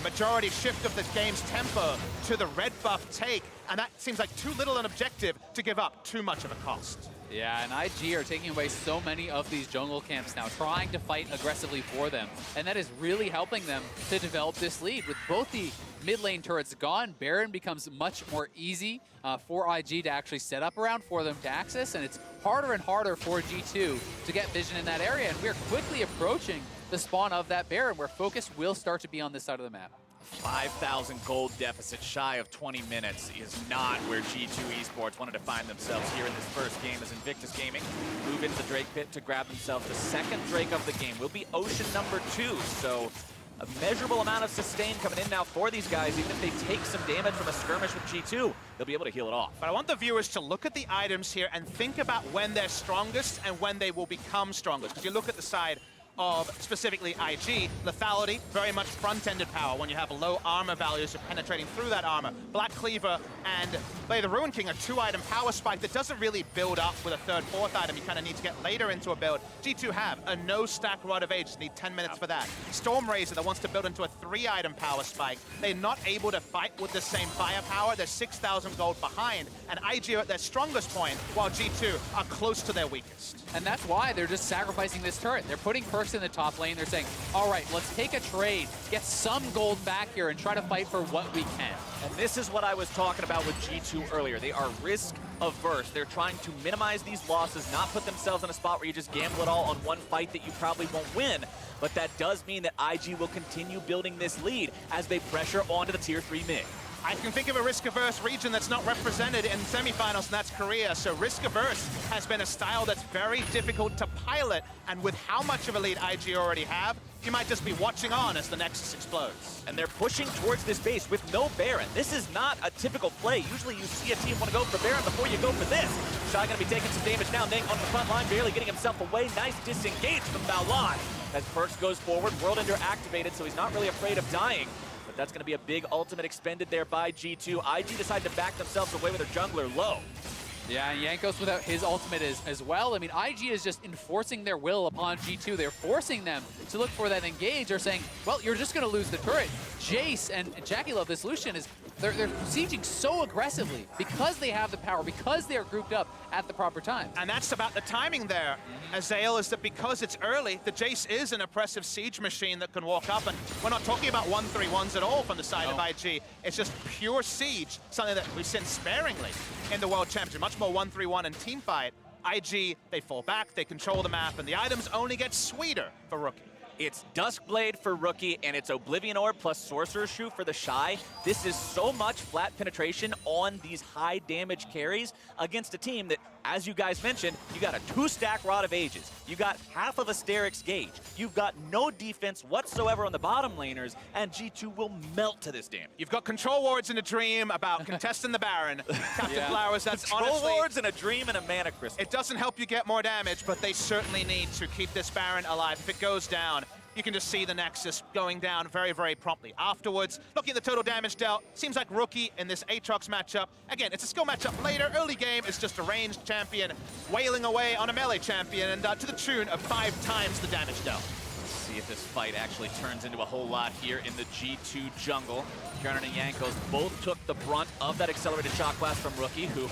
majority shift of the game's tempo to the red buff take, and that seems like too little an objective to give up too much of a cost. Yeah, and IG are taking away so many of these jungle camps now, trying to fight aggressively for them. And that is really helping them to develop this lead. With both the mid lane turrets gone, Baron becomes much more easy for IG to actually set up around, for them to access, and it's harder and harder for G2 to get vision in that area. And we're quickly approaching the spawn of that Baron, where focus will start to be on this side of the map. 5,000 gold deficit shy of 20 minutes is not where G2 Esports wanted to find themselves here in this first game, as Invictus Gaming move into the Drake pit to grab themselves the second Drake of the game. Will be Ocean number 2, so a measurable amount of sustain coming in now for these guys. Even if they take some damage from a skirmish with G2, they'll be able to heal it off. But I want the viewers to look at the items here and think about when they're strongest and when they will become strongest. Because you look at the side of specifically IG, lethality, very much front-ended power. When you have low armor values, you're penetrating through that armor. Black Cleaver and Blade of the Ruin King, a 2-item power spike that doesn't really build up with a 3rd, 4th item. You kind of need to get later into a build. G2 have a no-stack Rod of Age, need 10 minutes for that. Storm Razor that wants to build into a 3-item power spike. They're not able to fight with the same firepower. They're 6,000 gold behind, and IG are at their strongest point, while G2 are close to their weakest. And that's why they're just sacrificing this turret. They're putting Perkz in the top lane. They're saying, all right, let's take a trade, get some gold back here, and try to fight for what we can. And this is what I was talking about with G2 earlier. They are risk averse. They're trying to minimize these losses, not put themselves in a spot where you just gamble it all on one fight that you probably won't win. But that does mean that IG will continue building this lead as they pressure onto the tier 3 mid. I can think of a risk-averse region that's not represented in semifinals, and that's Korea. So risk-averse has been a style that's very difficult to pilot, and with how much of a lead IG already have, you might just be watching on as the Nexus explodes. And they're pushing towards this base with no Baron. This is not a typical play. Usually you see a team want to go for Baron before you go for this. TheShy going to be taking some damage now. Ning on the front line, barely getting himself away. Nice disengage from Baolan as Perkz goes forward. World Ender activated, so he's not really afraid of dying. But that's going to be a big ultimate expended there by G2. IG decide to back themselves away with their jungler low. Yeah, Jankos without his ultimate as well. I mean, IG is just enforcing their will upon G2. They're forcing them to look for that engage. They're saying, well, you're just going to lose the turret. Jayce and JackeyLove, this Lucian, they're sieging so aggressively because they have the power, because they're grouped up at the proper time. And that's about the timing there, Azael, is that because it's early, the Jayce is an oppressive siege machine that can walk up, and we're not talking about 1-3-1s at all from the side of IG. It's just pure siege, something that we've seen sparingly in the World Championship. Much more 1-3-1 and team fight. IG, they fall back, they control the map, and the items only get sweeter for Rookie. It's Duskblade for Rookie, and it's Oblivion Orb plus Sorcerer's Shoe for TheShy. This is so much flat penetration on these high damage carries against a team that, as you guys mentioned, you got a 2-stack Rod of Ages. You got half of Asterix Gauge. You've got no defense whatsoever on the bottom laners, and G2 will melt to this damage. You've got control wards in a dream about contesting the Baron. Captain Flowers, that's control honestly... wards in a dream and a mana crystal. It doesn't help you get more damage, but they certainly need to keep this Baron alive. If it goes down, you can just see the Nexus going down very, very promptly. Afterwards, looking at the total damage dealt, seems like Rookie in this Aatrox matchup. Again, it's a skill matchup later. Early game is just a ranged champion wailing away on a melee champion, and to the tune of 5 times the damage dealt. Let's see if this fight actually turns into a whole lot here in the G2 jungle. Hjarnan and Jankos both took the brunt of that accelerated shock blast from Rookie, who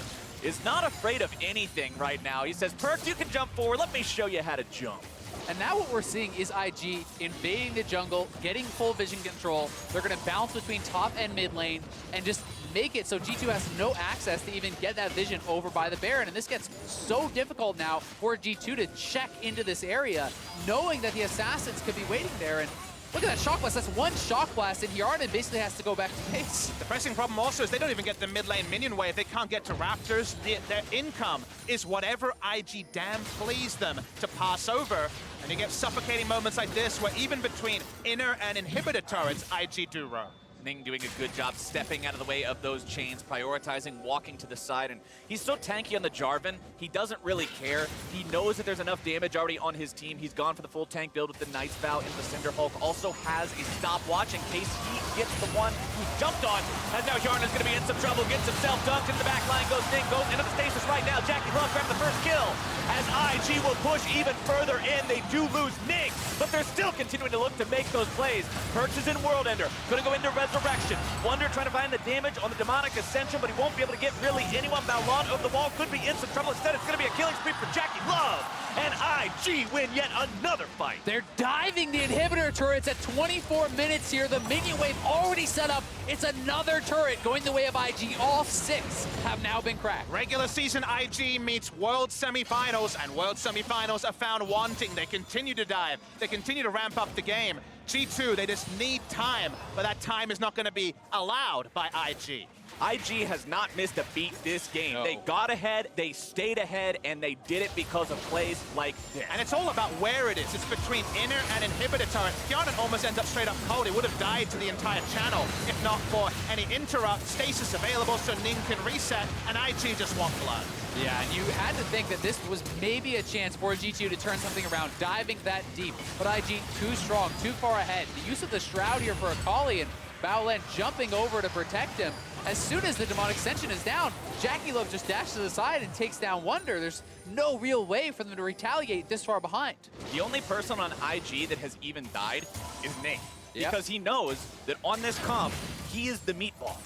is not afraid of anything right now. He says, Perkz, you can jump forward. Let me show you how to jump. And now what we're seeing is IG invading the jungle, getting full vision control. They're going to bounce between top and mid lane and just make it so G2 has no access to even get that vision over by the Baron. And this gets so difficult now for G2 to check into this area, knowing that the assassins could be waiting there. And look at that Shock Blast. That's one Shock Blast, and Hjarnan basically has to go back to base. The pressing problem also is they don't even get the mid lane minion wave. They can't get to Raptors. Their income is whatever IG damn please them to pass over. And you get suffocating moments like this where even between inner and inhibitor turrets, IG do roam. Ning doing a good job stepping out of the way of those chains, prioritizing, walking to the side, and he's so tanky on the Jarvan, he doesn't really care. He knows that there's enough damage already on his team. He's gone for the full tank build with the Knight's Vow into the Cinder Hulk. Also has a stopwatch in case he gets the one who jumped on, as now Hjarnan is going to be in some trouble, gets himself dunked into the back line, goes Ning, goes into the stasis right now. JackeyLove grabbed the first kill, as IG will push even further in. They do lose Ning, but they're still continuing to look to make those plays. Perkz is in World Ender, going to go into Resurrection. Wunder trying to find the damage on the Demonic Ascension, but he won't be able to get really anyone. Baolan over the wall could be in some trouble. Instead, it's going to be a killing spree for JackeyLove. And IG win yet another fight. They're diving the inhibitor turrets at 24 minutes here. The minion wave already set up. It's another turret going the way of IG. All 6 have now been cracked. Regular season IG meets World Semifinals, and World Semifinals are found wanting. They continue to dive. They continue to ramp up the game. G2, they just need time, but that time is not going to be allowed by IG. IG has not missed a beat this game. No. They got ahead, they stayed ahead, and they did it because of plays like this. And it's all about where it is. It's between inner and inhibitor turret. Hjarnan almost ends up straight up cold. He would have died to the entire channel if not for any interrupt. Stasis available so Ning can reset, and IG just want blood. Yeah, and you had to think that this was maybe a chance for G2 to turn something around, diving that deep. But IG too strong, too far ahead. The use of the Shroud here for Akali, and Baolan jumping over to protect him. As soon as the Demonic Ascension is down, JackeyLove just dashes aside and takes down Wunder. There's no real way for them to retaliate this far behind. The only person on IG that has even died is Ning. Yep. Because he knows that on this comp, he is the meatball.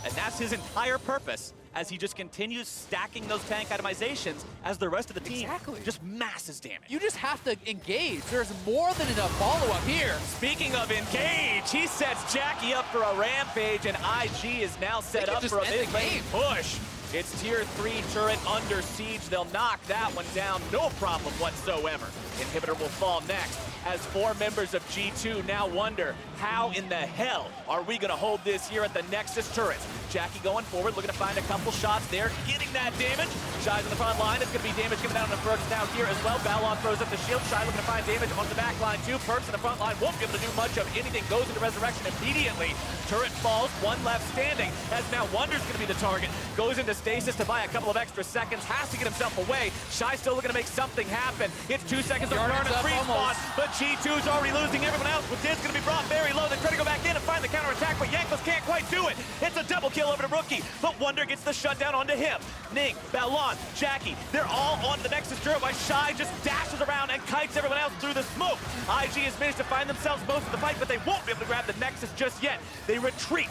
And that's his entire purpose, as he just continues stacking those tank itemizations as the rest of the team just masses damage. You just have to engage. There's more than enough follow-up here. Speaking of engage, he sets Jackie up for a rampage, and IG is now set up for a mid-lane push. It's tier 3 turret under siege. They'll knock that one down, no problem whatsoever. Inhibitor will fall next, as 4 members of G2 now wonder, how in the hell are we going to hold this here at the Nexus turrets? Jackie going forward, looking to find a couple shots there, getting that damage. Shy's on the front line. It's going to be damage given down on the Perkz down here as well. Baolan throws up the shield. Shy looking to find damage on the back line too. Perkz in the front line won't be able to do much of anything. Goes into Resurrection immediately. Turret falls, 1 left standing, as now Wunder's going to be the target. Goes into stasis to buy a couple of extra seconds. Has to get himself away. Shy still looking to make something happen. It's 2 seconds of burn and respawn, but G2's already losing everyone else. Wadid's going to be brought very low. They try to go back in and find the counterattack, but Jankos can't quite do it. It's a double kill over to Rookie, but Wunder gets the shutdown onto him. Ning, Baolan, Jackie, they're all on the Nexus turret while Shy just dashes around and kites everyone else through the smoke. IG has managed to find themselves most of the fight, but they won't be able to grab the Nexus just yet. They retreat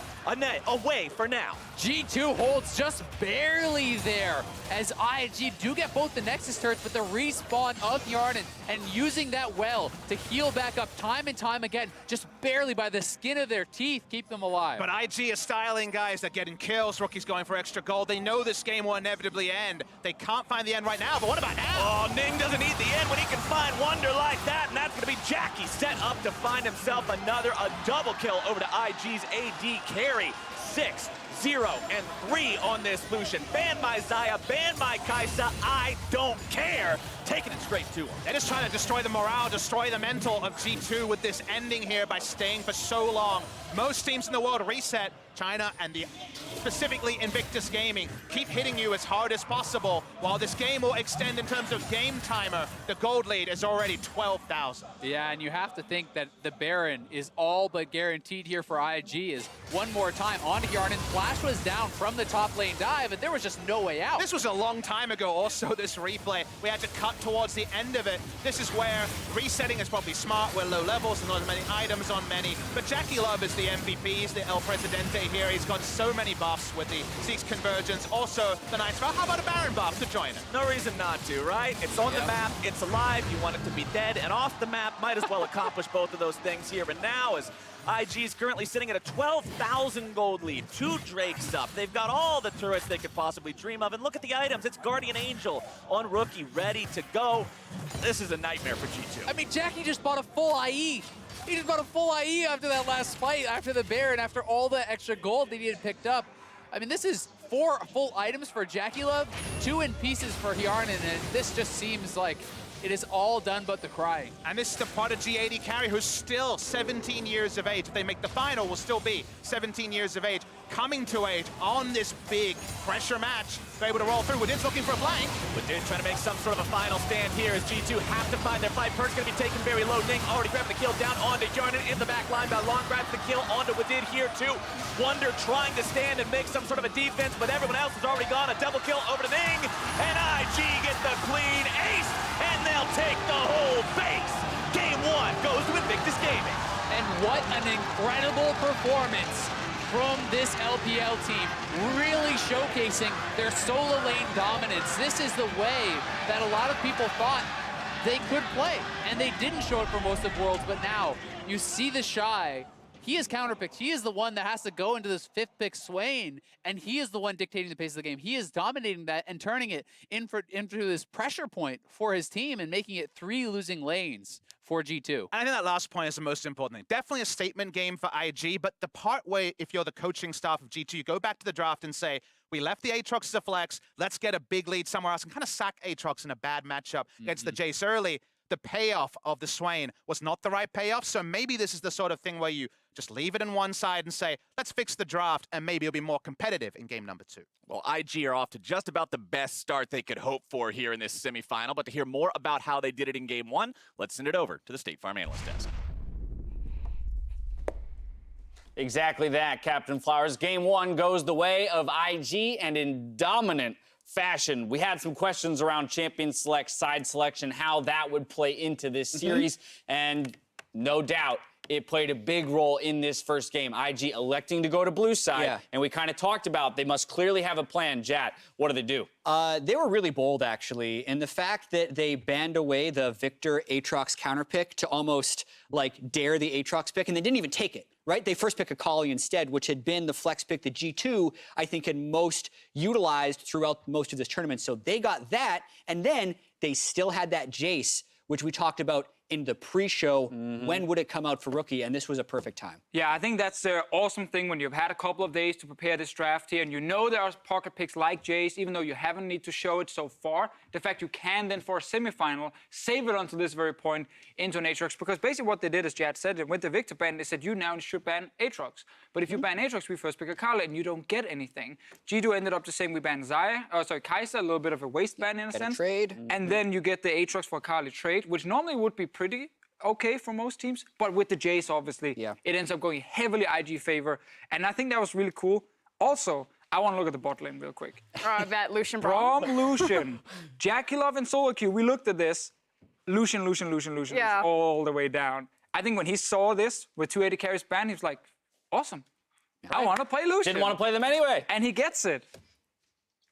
away for now. G2 holds just barely there, as IG do get both the Nexus turrets, but the respawn of Hjarnan and using that well to heal back up time and time again, just barely by the skin of their teeth, keep them alive. But IG is styling guys. They're getting kills. Rookie's going for extra gold. They know this game will inevitably end. They can't find the end right now, but what about now? Oh, Ning doesn't need the end when he can find Wunder like that, and that's going to be Jackie set up to find himself a double kill over to IG's AD carry. 6, 0, and 3 on this Lucian. Ban my Xayah, ban my Kai'Sa, I don't care. Taking it straight to him. They're just trying to destroy the morale, destroy the mental of G2 with this ending here by staying for so long. Most teams in the world reset. China and specifically Invictus Gaming keep hitting you as hard as possible. While this game will extend in terms of game timer, the gold lead is already 12,000. Yeah, and you have to think that the Baron is all but guaranteed here for IG. Is one more time onto Hjarnan. Flash was down from the top lane dive, and there was just no way out. This was a long time ago also, this replay. We had to cut towards the end of it. This is where resetting is probably smart. We're low levels and not as many items on many. But JackeyLove is the MVP. He's the El Presidente here. He's got so many buffs with the Zeke's convergence. Also, the Night Spell. How about a Baron buff to join it? No reason not to, right? It's on the map, it's alive, you want it to be dead, and off the map, might as well accomplish both of those things here. And now, as IG is currently sitting at a 12,000 gold lead, 2 Drakes up. They've got all the turrets they could possibly dream of, and look at the items. It's Guardian Angel on Rookie, ready to go. This is a nightmare for G2. I mean, Jackie just bought a full IE. He just bought a full IE after that last fight, after the Baron, after all the extra gold that he had picked up. I mean, this is 4 full items for JackeyLove, 2 in pieces for Hjarnan, and this just seems like it is all done but the crying. And this is the Prodigy AD carry who's still 17 years of age. If they make the final, will still be 17 years of age. Coming to age on this big pressure match. They're able to roll through. Wadid's looking for a flank. Wadid trying to make some sort of a final stand here as G2 have to find their fight. Perkz going to be taken very low. Ning already grabbing the kill down onto Hjarnan in the back line. Baolan grabs the kill onto Wadid here too. Wunder trying to stand and make some sort of a defense, but everyone else has already gone. A double kill over to Ning. And IG get the clean ace, and they'll take the whole base. Game 1 goes to Invictus Gaming. And what an incredible performance from this LPL team, really showcasing their solo lane dominance. This is the way that a lot of people thought they could play, and they didn't show it for most of Worlds, but now you see TheShy. He is counterpicked. He is the one that has to go into this 5th pick Swain, and he is the one dictating the pace of the game. He is dominating that and turning it into this pressure point for his team and making it 3 losing lanes for G2. And I think that last point is the most important thing. Definitely a statement game for IG, but the part where if you're the coaching staff of G2, you go back to the draft and say, we left the Aatrox as a flex, let's get a big lead somewhere else and kind of sack Aatrox in a bad matchup against the Jayce early. The payoff of the Swain was not the right payoff, so maybe this is the sort of thing where you just leave it in one side and say, let's fix the draft, and maybe it'll be more competitive in game number 2. Well, IG are off to just about the best start they could hope for here in this semifinal, but to hear more about how they did it in game 1, let's send it over to the State Farm Analyst Desk. Exactly that, Captain Flowers. Game 1 goes the way of IG, and in dominant fashion. We had some questions around champion select, side selection, how that would play into this series, and no doubt it played a big role in this first game. IG electing to go to blue side, and we kind of talked about they must clearly have a plan. Jat, what do they do? They were really bold, actually, and the fact that they banned away the Victor Aatrox counterpick to almost, like, dare the Aatrox pick, and they didn't even take it, right? They first pick Akali instead, which had been the flex pick that G2, I think, had most utilized throughout most of this tournament. So they got that, and then they still had that Jayce, which we talked about in the pre-show. When would it come out for Rookie? And this was a perfect time. Yeah, I think that's the awesome thing when you've had a couple of days to prepare this draft here, and you know there are pocket picks like Jayce, even though you haven't need to show it so far. The fact you can then for a semifinal save it until this very point into an Aatrox, because basically what they did, as Jad said, with the Victor ban, they said you now should ban Aatrox. But if you ban Aatrox, we first pick Akali, and you don't get anything. G2 ended up just saying we ban Kai'Sa, a little bit of a waste ban in a sense. Trade. And then you get the Aatrox for Akali trade, which normally would be pretty okay for most teams, but with the Jayce, obviously, it ends up going heavily IG favor, and I think that was really cool. Also, I want to look at the bot lane real quick. That Lucian Braum, Lucian, JackeyLove and solo queue. We looked at this. Lucian all the way down. I think when he saw this with 280 carries banned, he was like, awesome. I want to play Lucian. Didn't want to play them anyway. And he gets it.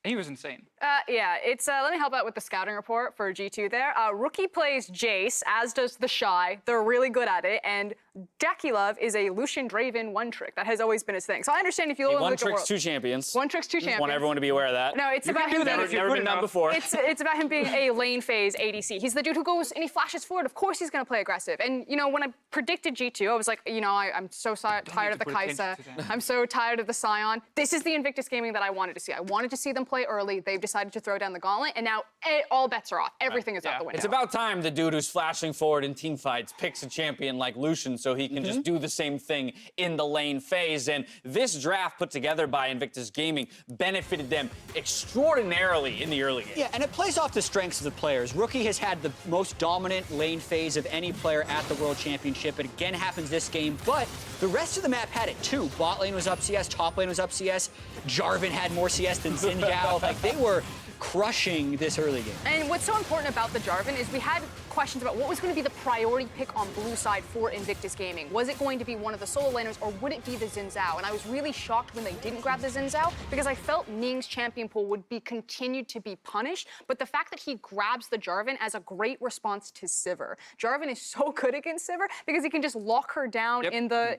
He was insane. Yeah, it's let me help out with the scouting report for G2 there. Rookie plays Jayce, as does TheShy. They're really good at it, and JackeyLove is a Lucian Draven one trick. That has always been his thing. So I understand if you look at one trick's 2 champions. One trick's 2 champions. Want everyone to be aware of that. No, it's about him. Never been done before. It's about him being a lane phase ADC. He's the dude who goes and he flashes forward. Of course he's going to play aggressive. And you know, when I predicted G2, I was like, you know, I'm so tired of the Kai'Sa. I'm so tired of the Sion. This is the Invictus gaming that I wanted to see. I wanted to see them play early. They've decided to throw down the gauntlet, and now all bets are off. Everything is out the window. It's about time the dude who's flashing forward in team fights picks a champion like Lucian so he can just do the same thing in the lane phase. And this draft put together by Invictus Gaming benefited them extraordinarily in the early game. Yeah, and it plays off the strengths of the players. Rookie has had the most dominant lane phase of any player at the World Championship. It again happens this game, but the rest of the map had it too. Bot lane was up CS, top lane was up CS. Jarvan had more CS than Zhao. Like, they were crushing this early game. And what's so important about the Jarvan is we had questions about what was going to be the priority pick on blue side for Invictus Gaming. Was it going to be one of the solo laners, or would it be the Xin Zhao? And I was really shocked when they didn't grab the Xin Zhao, because I felt Ning's champion pool would be continued to be punished. But the fact that he grabs the Jarvan as a great response to Sivir. Jarvan is so good against Sivir because he can just lock her down in the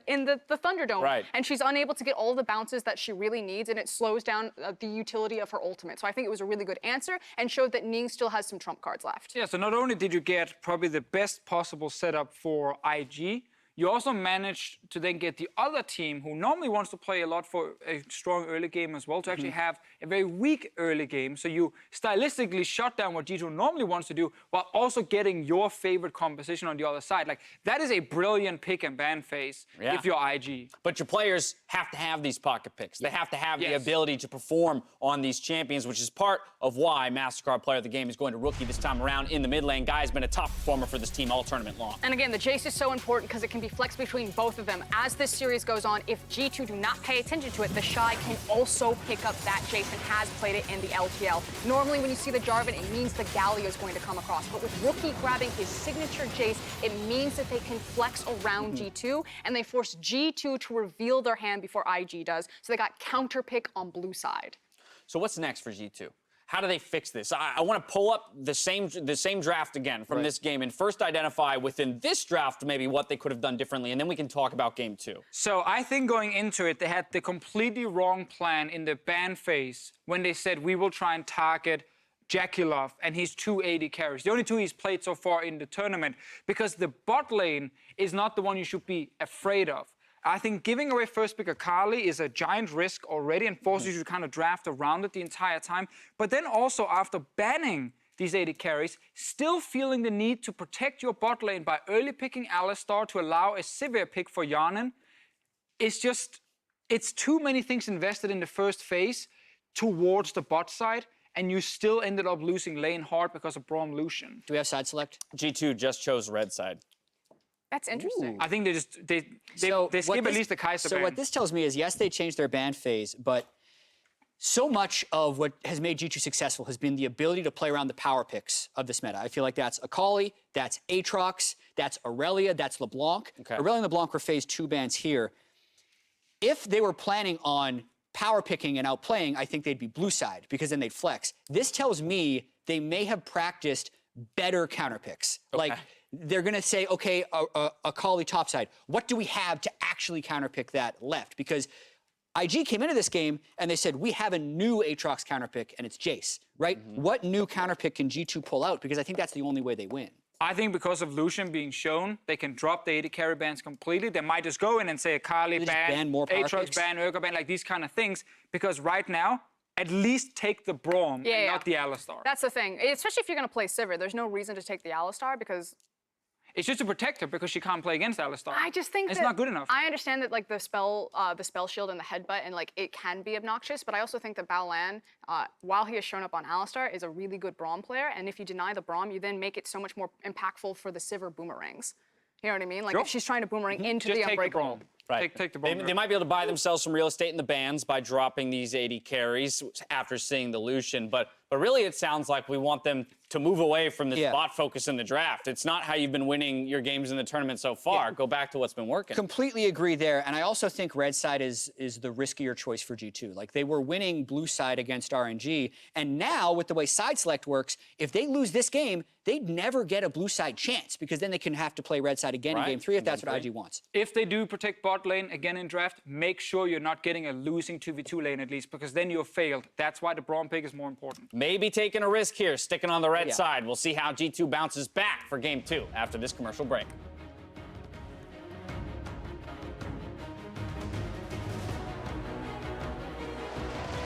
Thunderdome. Right. And she's unable to get all the bounces that she really needs, and it slows down the utility of her ultimate. So I think it was a really good answer and showed that Ning still has some trump cards left. Yeah, so not only did you get probably the best possible setup for IG, you also managed to then get the other team, who normally wants to play a lot for a strong early game as well, to actually have a very weak early game. So you stylistically shut down what G2 normally wants to do, while also getting your favorite composition on the other side. Like, that is a brilliant pick and ban phase if you're IG. But your players have to have these pocket picks. They have to have the ability to perform on these champions, which is part of why MasterCard Player of the Game is going to Rookie this time around in the mid lane. Guy has been a top performer for this team all tournament long. And again, the Jayce is so important because it can be flexed between both of them. As this series goes on, if G2 do not pay attention to it, TheShy can also pick up that Jayce and has played it in the LTL. Normally, when you see the Jarvan, it means the Galio is going to come across. But with Rookie grabbing his signature Jayce, it means that they can flex around G2, and they force G2 to reveal their hand before IG does. So they got counter pick on blue side. So what's next for G2? How do they fix this? I want to pull up the same draft again from this game and first identify within this draft maybe what they could have done differently, and then we can talk about game 2. So I think going into it, they had the completely wrong plan in the ban phase when they said, we will try and target JackeyLove and his 280 carries. The only two he's played so far in the tournament, because the bot lane is not the one you should be afraid of. I think giving away first pick Akali is a giant risk already and forces you to kind of draft around it the entire time. But then also after banning these 80 carries, still feeling the need to protect your bot lane by early picking Alistar to allow a Sivir pick for Hjarnan, it's too many things invested in the first phase towards the bot side, and you still ended up losing lane hard because of Braum Lucian. Do we have side select? G2 just chose red side. That's interesting. I think they skip at least the Kai'Sa ban. So what this tells me is, yes, they changed their ban phase, but so much of what has made G2 successful has been the ability to play around the power picks of this meta. I feel like that's Akali, that's Aatrox, that's Aurelia, that's LeBlanc. Aurelia and LeBlanc were phase 2 bans here. If they were planning on power picking and outplaying, I think they'd be blue side, because then they'd flex. This tells me they may have practiced better counter picks. Like, they're going to say, okay, Akali topside. What do we have to actually counterpick that left? Because IG came into this game and they said, we have a new Aatrox counterpick, and it's Jayce, right? What new counterpick can G2 pull out? Because I think that's the only way they win. I think because of Lucian being shown, they can drop the 80 carry bans completely. They might just go in and say Akali ban, Aatrox ban, Urgot ban, like these kind of things. Because right now, at least take the Braum and not the Alistar. That's the thing. Especially if you're going to play Sivir, there's no reason to take the Alistar, because it's just to protect her because she can't play against Alistar. I just think it's not good enough. I understand that, like, the spell shield and the headbutt, and like it can be obnoxious, but I also think that Baolan, while he has shown up on Alistar, is a really good Braum player. And if you deny the Braum, you then make it so much more impactful for the Sivir boomerangs. You know what I mean? Like, if she's trying to boomerang into the Unbreakable. Right. Take the they might be able to buy themselves some real estate in the bans by dropping these 80 carries after seeing the Lucian, but really it sounds like we want them to move away from this bot focus in the draft. It's not how you've been winning your games in the tournament so far. Go back to what's been working. Completely agree there, and I also think red side is the riskier choice for G2. Like, they were winning blue side against RNG, and now with the way side select works, if they lose this game, they'd never get a blue side chance, because then they can have to play red side again in game 3 if that's what IG wants. If they do protect bot lane again in draft, make sure you're not getting a losing 2v2 lane at least, because then you're failed. That's why the Braum pick is more important. Maybe taking a risk here, sticking on the red side. We'll see how G2 bounces back for game 2 after this commercial break.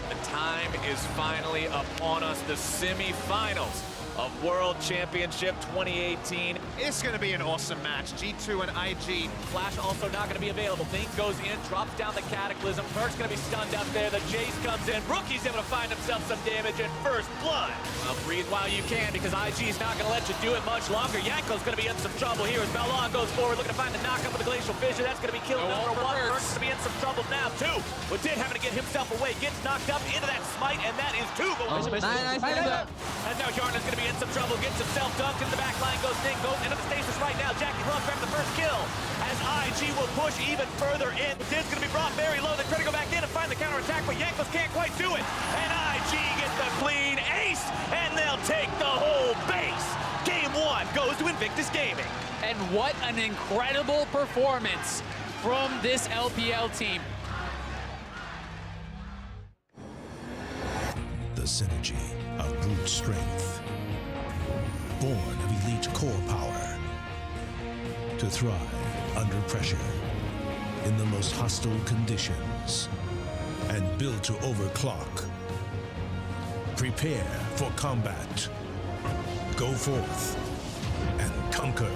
The time is finally upon us, the semifinals of World Championship 2018. It's going to be an awesome match. G2 and IG. Flash also not going to be available. Ning goes in, drops down the Cataclysm. Perkz going to be stunned up there. The Jayce comes in. Rookie's able to find himself some damage and first blood. Well, breathe while you can, because IG's not going to let you do it much longer. Jankos going to be in some trouble here as Baolan goes forward, looking to find the knockup with the Glacial Fissure. That's going to be killed. Number 1. Perkz going to be in some trouble now, 2. Wadid having to get himself away. Gets knocked up into that smite, and that is 2. And now Hjarnan's going to be in some trouble, gets himself dunked in the back line, goes Ning, goes into the stasis right now. JackeyLove grabs the first kill as IG will push even further in. Did's gonna be brought very low. They try to go back in and find the counterattack, but Jankos can't quite do it. And IG gets the clean ace, and they'll take the whole base. Game 1 goes to Invictus Gaming. And what an incredible performance from this LPL team. The synergy of brute strength, born of elite core power, to thrive under pressure in the most hostile conditions, and built to overclock. Prepare for combat. Go forth and conquer.